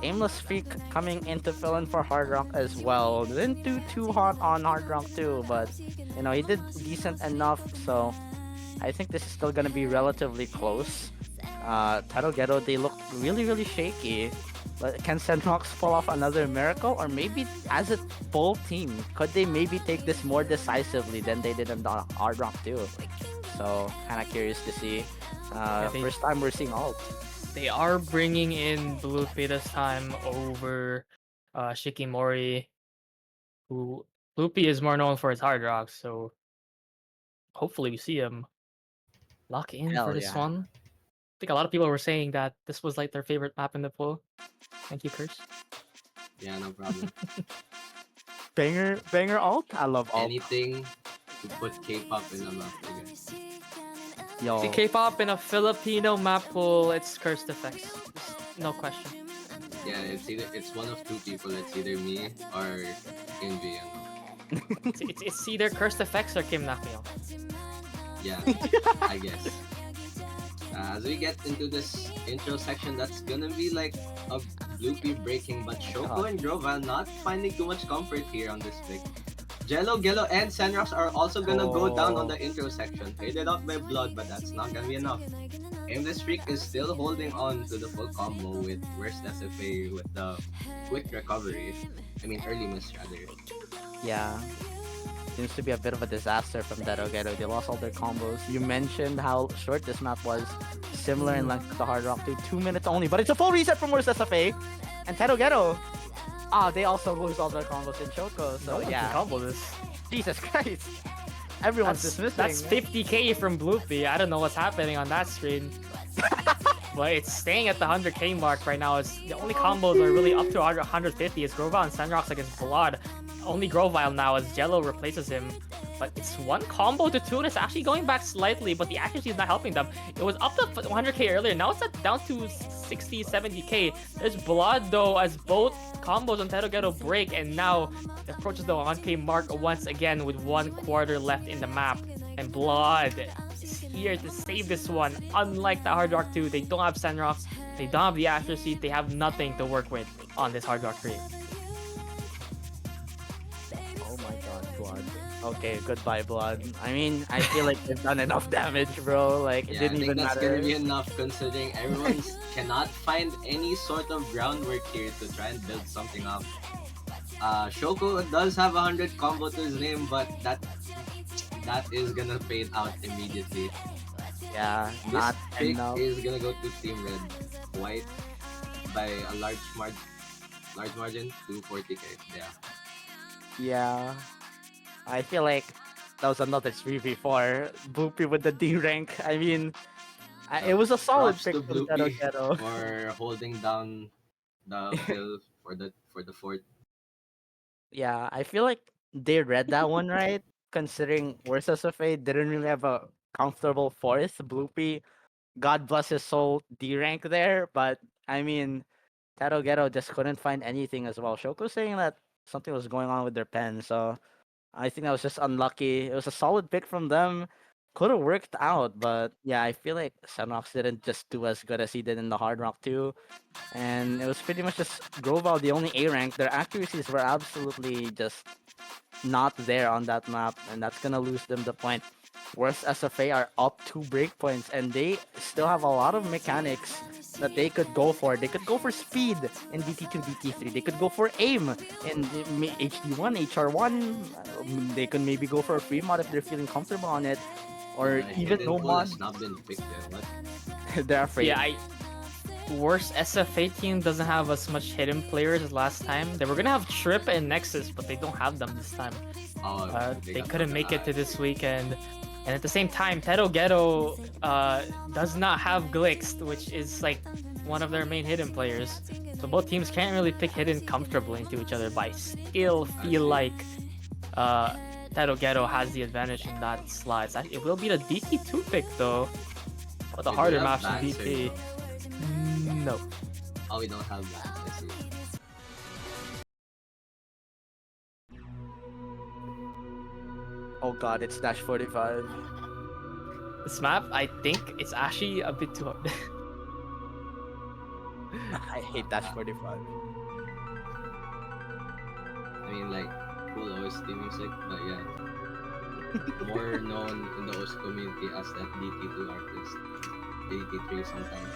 Aimless Freak coming in to fill in for Hard Rock as well. Didn't do too hot on Hard Rock too, but you know, he did decent enough. So I think this is still gonna be relatively close. Teto Ghetto, they look really shaky. But can Senrox pull off another miracle? Or maybe as a full team, could they maybe take this more decisively than they did in the Hard Rock too? So kind of curious to see. First time we're seeing ult. They are bringing in Bloopy this time over Shikimori, who Bloopy is more known for his hard rock, so hopefully we see him lock in Hell for this yeah. one. I think a lot of people were saying that this was like their favorite map in the pool. Thank you, Curse. Yeah, no problem. Banger ult? I love ult. Anything to put K-pop in the map, I guess. Yo. See, K-pop in a Filipino map pool, it's cursed effects. No question. Yeah, it's one of two people. It's either me or Envy. It's either cursed effects or Kim Nakyo. Yeah, I guess. As we get into this intro section, that's gonna be like a Bloopy breaking, but Shoko and Grovile not finding too much comfort here on this pick. Ghetto, and Senrox are also gonna go down on the intro section. Faded out by Blood, but that's not gonna be enough. Aimless Freak is still holding on to the full combo with WorstSFA with the quick recovery. I mean, early miss rather. Yeah. Seems to be a bit of a disaster from Ghetto. They lost all their combos. You mentioned how short this map was. Similar in length to the Hard Rock 2. 2 minutes only, but it's a full reset from WorstSFA. And Ghetto. They also lose all their combos in Shoko. So yeah. Combo this. Jesus Christ. Everyone's dismissing. That's 50k from Bloopy. I don't know what's happening on that screen. But it's staying at the 100k mark right now. It's the only combos are really up to 150. It's Grovile and Senrox against Blood. Only Grovile now as Jello replaces him. But it's one combo to two, and it's actually going back slightly, but the accuracy is not helping them. It was up to 100k earlier. Now it's down to 60, 70k. There's Blood though, as both combos on Teto Ghetto break, and now it approaches the 1k mark once again with 1/4 left in the map. And Blood is here to save this one. Unlike the Hard Rock 2, they don't have Senrox, they don't have the accuracy, they have nothing to work with on this Hard Rock 3. Oh my god, Blood. Okay, goodbye, Blood. I mean, I feel like they've done enough damage, bro. Like, it didn't even that's matter. gonna be enough considering everyone cannot find any sort of groundwork here to try and build something up. Shoko does have 100 combo to his name, but that is gonna fade out immediately. Yeah, This not pick enough. is gonna go to Team Red. White by a large margin to 40k. Yeah. Yeah. I feel like that was another 3v4. Bloopy with the D rank. I mean, it was a solid Props pick to from Bloopy Ghetto. for holding down the kill for the fort. Yeah, I feel like they read that one right, considering WorstSFA didn't really have a comfortable fourth. Bloopy, God bless his soul, D rank there, but I mean, Ghetto just couldn't find anything as well. Shoko saying that something was going on with their pen, so I think that was just unlucky. It was a solid pick from them. Could have worked out, but yeah, I feel like Senrox didn't just do as good as he did in the Hard Rock 2. And it was pretty much just Grovile, the only A rank. Their accuracies were absolutely just not there on that map, and that's gonna lose them the point. WorstSFA are up 2 breakpoints, and they still have a lot of mechanics that they could go for. They could go for speed in DT2, DT3. They could go for aim in HD1, HR1. They could maybe go for a free mod if they're feeling comfortable on it, or even Hidden no pool mod. has not been picked yet. What? They're afraid. Yeah, worst SFA team doesn't have as much hidden players as last time. They were gonna have Trip and Nexus, but they don't have them this time. Oh, They got couldn't the make it to eyes. this weekend. And at the same time, Teto Ghetto does not have Glixt, which is like one of their main hidden players. So both teams can't really pick hidden comfortably into each other, but I still feel like Teto Ghetto has the advantage in that slide. It will be the DT2 pick though, but the Do we harder have maps in bans or DT. No. Oh, we don't have that. I see. Oh god, it's Dash 45. This map, I think it's actually a bit too hard. I hate Dash 45. I mean, like, cool OST music, but yeah. More known in the OST community as that DT2 artist. DT3 sometimes.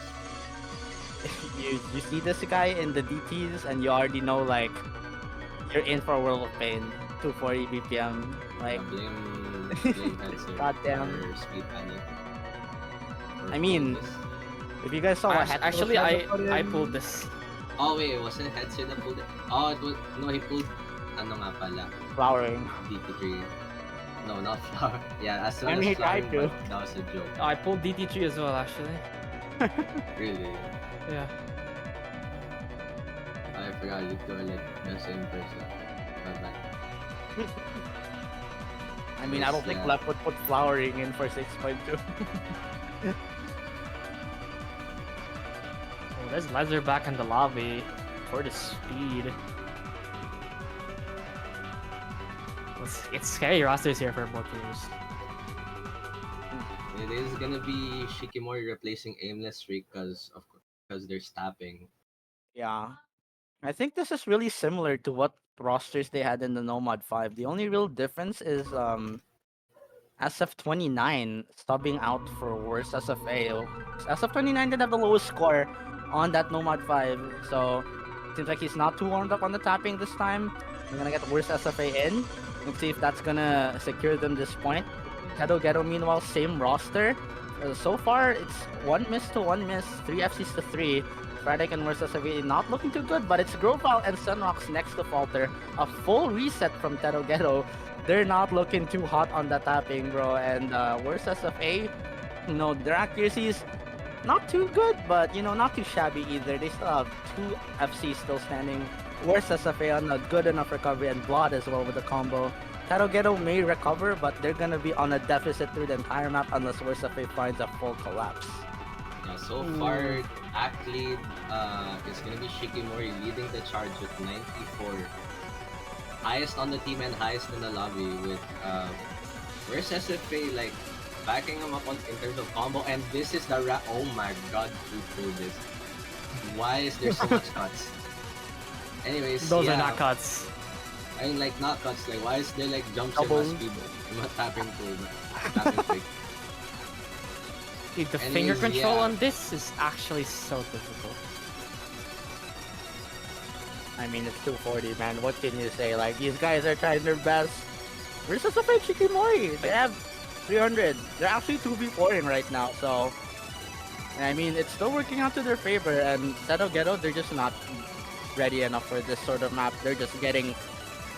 You see this guy in the DTs and you already know like you're in for a world of pain. 240 BPM. Like Blame Hanser Goddamn. or Speed Panic. Or I mean, Focus. if you guys saw what Actually, Hetzo I put in- pulled this. Oh wait, wasn't Hetzer that pulled it? Oh, it was, no, he pulled, ano nga pala, flowering. DT3. No, not Flower. Yeah, as I well mean, he as Flowering, tried to. but that was a joke. I pulled DT3 as well, actually. Really? Yeah. I forgot you two are like the same person. My bad. I mean, I don't think Yeah. Left would put flowering in for 6.2. Oh, there's Leather back in the lobby for the speed. It's scary rosters here for both teams. It is gonna be Shikimori replacing Aimless Streak because they're stabbing. Yeah. I think this is really similar to what rosters they had in the Nomad 5. The only real difference is SF29 subbing out for worse SFA. SF29 did have the lowest score on that Nomad 5, so seems like he's not too warmed up on the tapping this time. We're gonna get worse SFA in. Let's see if that's gonna secure them this point. Ghetto, meanwhile, same roster. So far, it's 1 miss to 1 miss, 3 FCs to 3. Sporadic and worse SFA not looking too good, but it's Grovile and Sunrox next to falter. A full reset from Teto Ghetto. They're not looking too hot on the tapping, bro. And worse SFA, you know, their accuracy is not too good, but, you know, not too shabby either. They still have 2 FCs still standing. Worse SFA on a good enough recovery, and Blood as well with the combo. Teto Ghetto may recover, but they're gonna be on a deficit through the entire map unless Worse SFA finds a full collapse. Yeah, so far, Act lead is gonna be Shikimori leading the charge with 94. Highest on the team and highest in the lobby with where's SFA like backing him up on in terms of combo, and this is the oh my god, who pulled this? Why is there so much cuts? Anyways, Those yeah, are not cuts. I mean like not cuts, like why is there like jumps in Double. my speed? I'm not tapping pull, tapping quick. Dude, the Anyways, finger control yeah. on this is actually so difficult. I mean, it's 240, man. What can you say? Like, these guys are trying their best. Versus a fake Shikimori. They have 300. They're actually 2v4ing right now, so... I mean, it's still working out to their favor, and Teto Ghetto, they're just not ready enough for this sort of map. They're just getting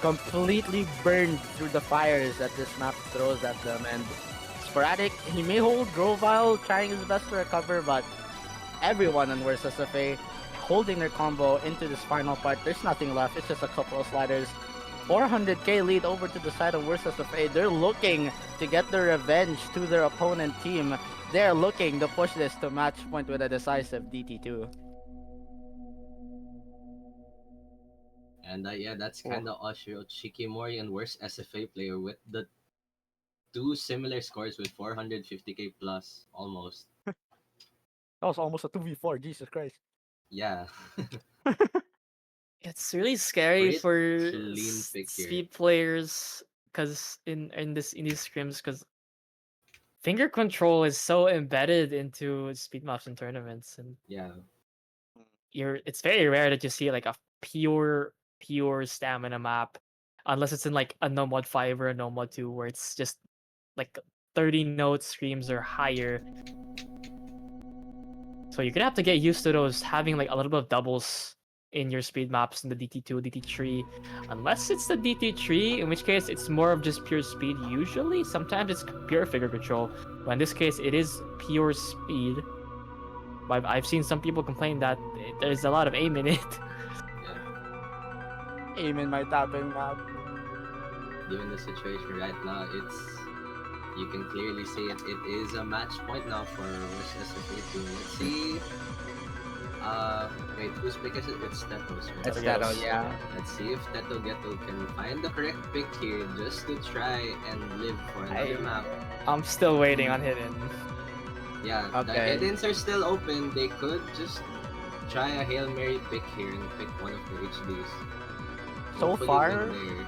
completely burned through the fires that this map throws at them, and Sporadic, he may hold Grovile, trying his best to recover, but everyone on Worst SFA holding their combo into this final part. There's nothing left. It's just a couple of sliders. 400k lead over to the side of Worst SFA. They're looking to get their revenge to their opponent team. They're looking to push this to match point with a decisive DT2. And yeah, that's kind of Usher Shikimori and worst SFA player with the 2 similar scores with 450k plus almost. That was almost a 2v4, Jesus Christ. Yeah. It's really scary Pretty for clean pick here. speed players because in these scrims, because finger control is so embedded into speed maps and tournaments, and Yeah. it's very rare that you see like a pure stamina map, unless it's in like a no mod 5 or a no mod 2 where it's just like 30 notes screams or higher. So you're gonna have to get used to those having like a little bit of doubles in your speed maps in the DT2, DT3, unless it's the DT3, in which case it's more of just pure speed usually. Sometimes it's pure figure control, but in this case it is pure speed. But I've seen some people complain that there's a lot of aim in it. Yeah. Aim in my tapping map. Given the situation right now, you can clearly see it is a match point now for WorstSFAteam. Let's see. Wait, whose pick is it? It's Teto's, right? It's Ghetto. Teto, yeah. Let's see if Ghetto can find the correct pick here just to try and live for another map. I'm still waiting on hidden. Yeah, the Okay. hiddens are still open. They could just try a Hail Mary pick here and pick one of the HDs. So Hopefully far, win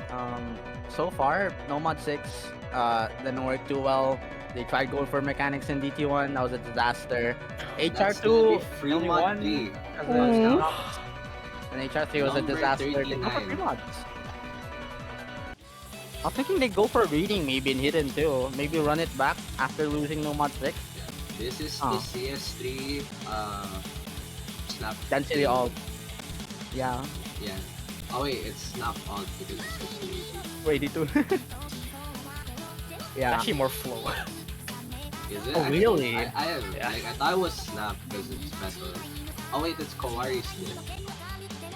there. so far, Nomad 6 didn't work too well. They tried going for mechanics in DT1, that was a disaster. That's HR2 gonna be free only mod won, 3. as Mm. and HR3 was a Number disaster. They go for 39. free mods. I'm thinking they go for reading maybe in hidden too. Maybe run it back after losing Nomad 6. This is Oh. the CS3 snap Density alt. Yeah. Yeah. Oh wait, it's snap alt because it's actually Ready to. Yeah. Actually more flow. Is it? Oh, really? I Yeah. like I thought it was snap because it's better. Oh wait, it's Kowari's still.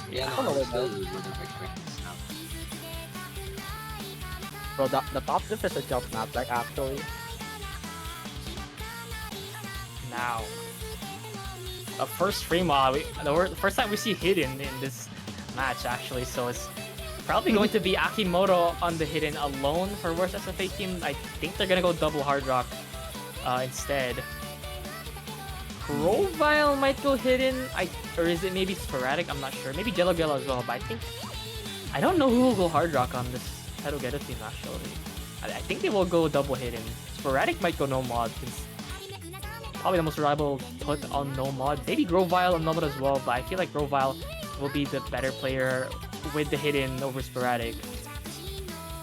Yeah, I don't no, know I still what would have expected snap. Bro, the top diff is a jump map, like actually. Now, the first free mod, the first time we see hidden in this match actually, so it's probably going to be Akimoto on the hidden alone for WorstSFAteam. I think they're gonna go double hard rock instead. Grovile might go hidden, or is it maybe sporadic? I'm not sure. Maybe Jello as well, but I don't know who will go hard rock on this Teto Ghetto team actually. I think they will go double hidden. Sporadic might go no mod since probably the most reliable put on no mod. Maybe Grovile on no mod as well, but I feel like Grovile will be the better player with the hidden over sporadic.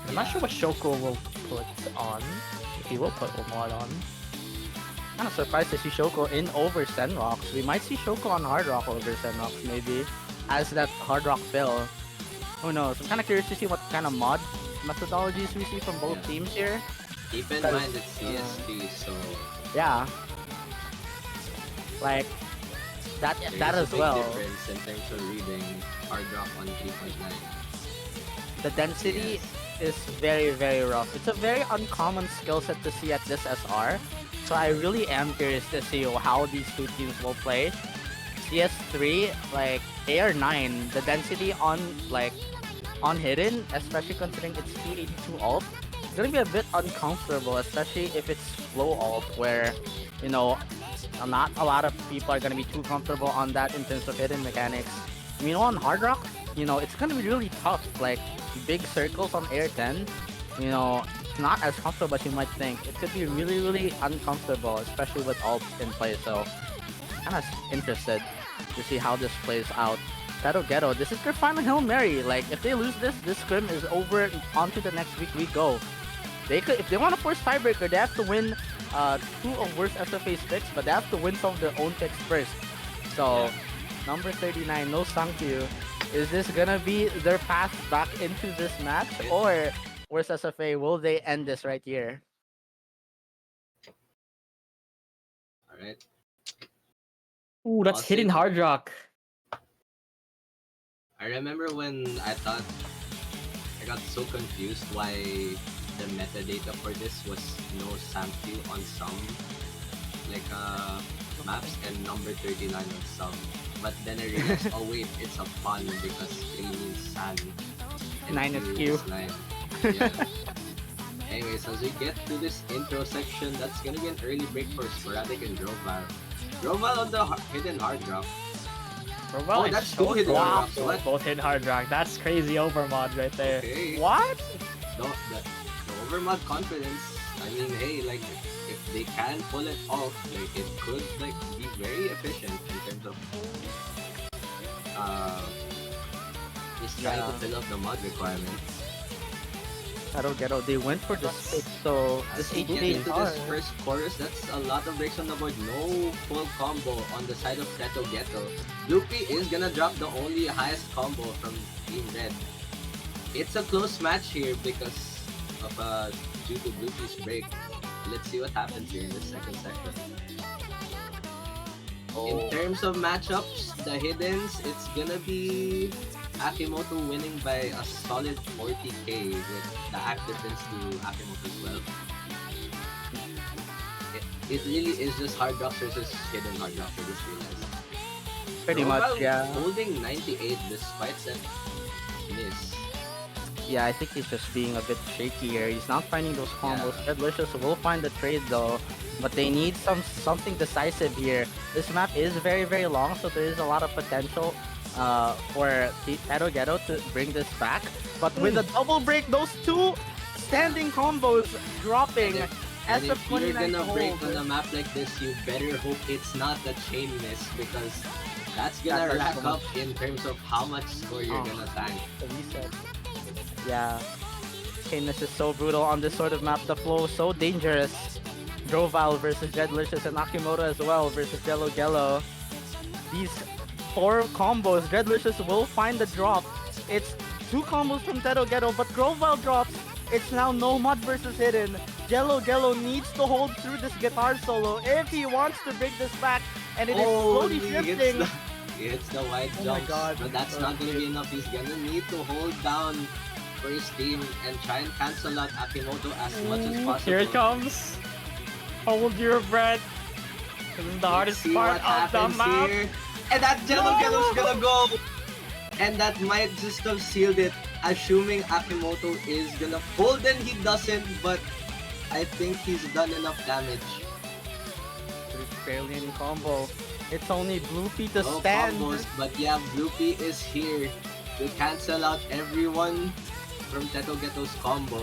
I'm not sure what Shoko will put on. If he will put a mod on. Kind of surprised to see Shoko in over Senrox. We might see Shoko on Hard Rock over Senrox maybe, as that Hard Rock fill. Who knows? I'm kind of curious to see what kind of mod methodologies we see from both teams here. Keep in Because, mind it's CST, so Yeah. Like that there's that a as big well. difference in terms of reading hard drop on 3.9. The density is very, very rough. It's a very uncommon skill set to see at this SR. So I really am curious to see how these two teams will play. CS3, like AR9, the density on hidden, especially considering it's 282 ult, it's gonna be a bit uncomfortable, especially if it's flow ult, where not a lot of people are gonna be too comfortable on that in terms of hidden mechanics. On hard rock, it's gonna be really tough. Like big circles on air 10, it's not as comfortable as you might think. It could be really, really uncomfortable, especially with ults in play. So, kind of interested to see how this plays out. Ghetto, this is their final Hail Mary. Like, if they lose this scrim is over. On to the next week we go. They could, if they want to force tiebreaker, they have to win 2 of WorstSFA's picks, but they have to win some of their own picks first. So, number 39, no thank you. Is this gonna be their path back into this match, or WorstSFA, will they end this right here? Alright. Ooh, that's I'll hidden say- hard rock. I remember when I thought I got so confused why the metadata for this was no Sampu on some maps and number 39 on some. But then I realized, oh wait, it's a pun because 3 means sand. And 9 is Q Q. 9. Yeah. Anyways, as we get to this intro section, that's gonna be an early break for Sporadic and Grovile. Grovile on the hidden hard drop. Well, Oh, that's 2 hidden hard drops. What? Both hidden hard rock. That's crazy overmod right there. Okay. What? The overmod confidence. I mean, hey, like if they can pull it off, like it could like be very efficient in terms of uh just trying to Yeah. fill up the mod requirements. Ghetto, they went for the split, so As this we get 8-8 into this first chorus, that's a lot of breaks on the board. No full combo on the side of Teto Ghetto. Loopy is gonna drop the only highest combo from Team Red. It's a close match here because of due to Loopy's break. Let's see what happens here in the second section. In terms of matchups, the hiddens, it's gonna be Akimoto winning by a solid 40k with the act difference to Akimoto as well. It really is just hard rocks versus hidden hard rocks, I just realized. pretty much, yeah. Holding 98 despite that miss. Yeah, I think he's just being a bit shaky here. He's not finding those combos. Redlicious will find the trade though, but they need something decisive here. This map is very, very long, so there is a lot of potential for Teto Ghetto to bring this back. But with a double break, those two standing combos dropping. And if you're SF29 gonna break hold. on a map like this, you better hope it's not a chain miss because that's gonna That's rack so up in terms of how much score you're gonna tank. The reset. Yeah. Chainless is so brutal on this sort of map. The flow is so dangerous. Grovile versus Dreadlicious and Akimoto as well versus Jello Gello. These 4 combos, Dreadlicious will find the drop. It's 2 combos from Teto Ghetto, but Grovile drops. It's now no mud versus hidden. Jello Gello needs to hold through this guitar solo if he wants to bring this back, and it is slowly shifting. It's the wide Oh my jumps, God. but that's not gonna be enough. He's gonna need to hold down for his team and try and cancel out Akimoto as much as possible. Here it comes. Hold your breath. This is the hardest See part what of the happens map. here. And that Jello Gello's gonna go! And that might just have sealed it, assuming Akimoto is gonna fold, and he doesn't, but I think he's done enough damage. There's barely any combo. It's only Bloopy to No stand. combos, but yeah, Bloopy is here to cancel out everyone from Teto Ghetto's combo.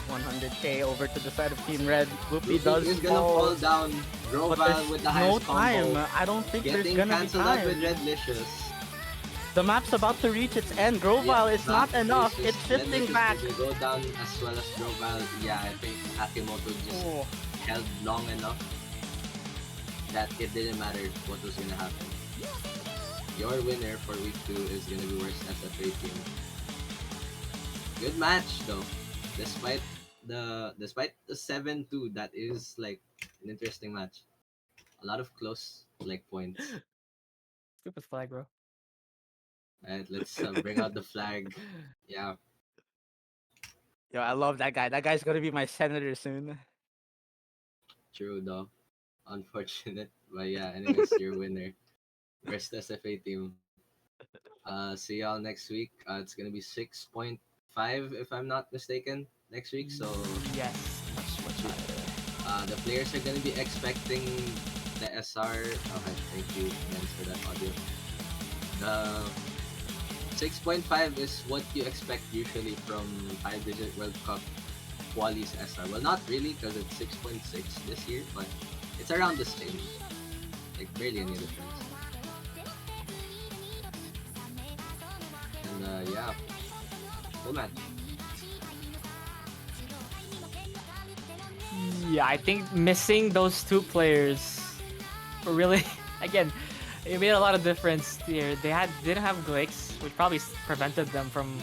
100k over to the side of Team Red. Bloopy Bloopy does is gonna fall down. but Grovile there's with the no highest time. combo. I don't think there's Getting gonna be cancelled out with time. Redlicious. The map's about to reach its end. Grovile is not enough. It's shifting back. Will go down as well as Grovile. Yeah, I think Akimoto just Oh. held long enough that it didn't matter what was gonna happen. Your winner for week 2 is gonna be WorstSFATeam. Good match though, despite the 7-2. That is like an interesting match. A lot of close like points. Stupid flag, bro. Alright, let's bring out the flag. Yeah, Yo, I love that guy. That guy's gonna be my senator soon. true though. Unfortunate, but yeah. Anyways, your winner. WorstSFATeam. See y'all next week. It's gonna be 6.5 if I'm not mistaken next week. So Yes, much higher. the players are gonna be expecting the SR. Okay, thank you, Lens, for that audio. The 6.5 is what you expect usually from 5-digit World Cup qualies SR. Well, not really because it's 6.6 this year, but it's around the same. Like barely any difference. And yeah, full match. Yeah, I think missing those 2 players really, again, it made a lot of difference here. They didn't have Glicks, which probably prevented them from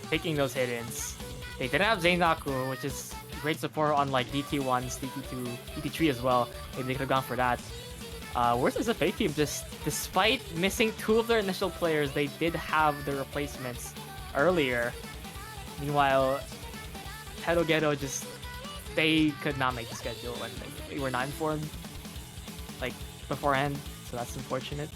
taking those hiddens. They didn't have Zainaku, which is great support on like DT1s, DT2, DT3 as well. Maybe they could have gone for that. WorstSFATeam, just despite missing 2 of their initial players, they did have their replacements earlier. Meanwhile, Teto Ghetto just, they could not make the schedule and they were not informed like beforehand, so that's unfortunate.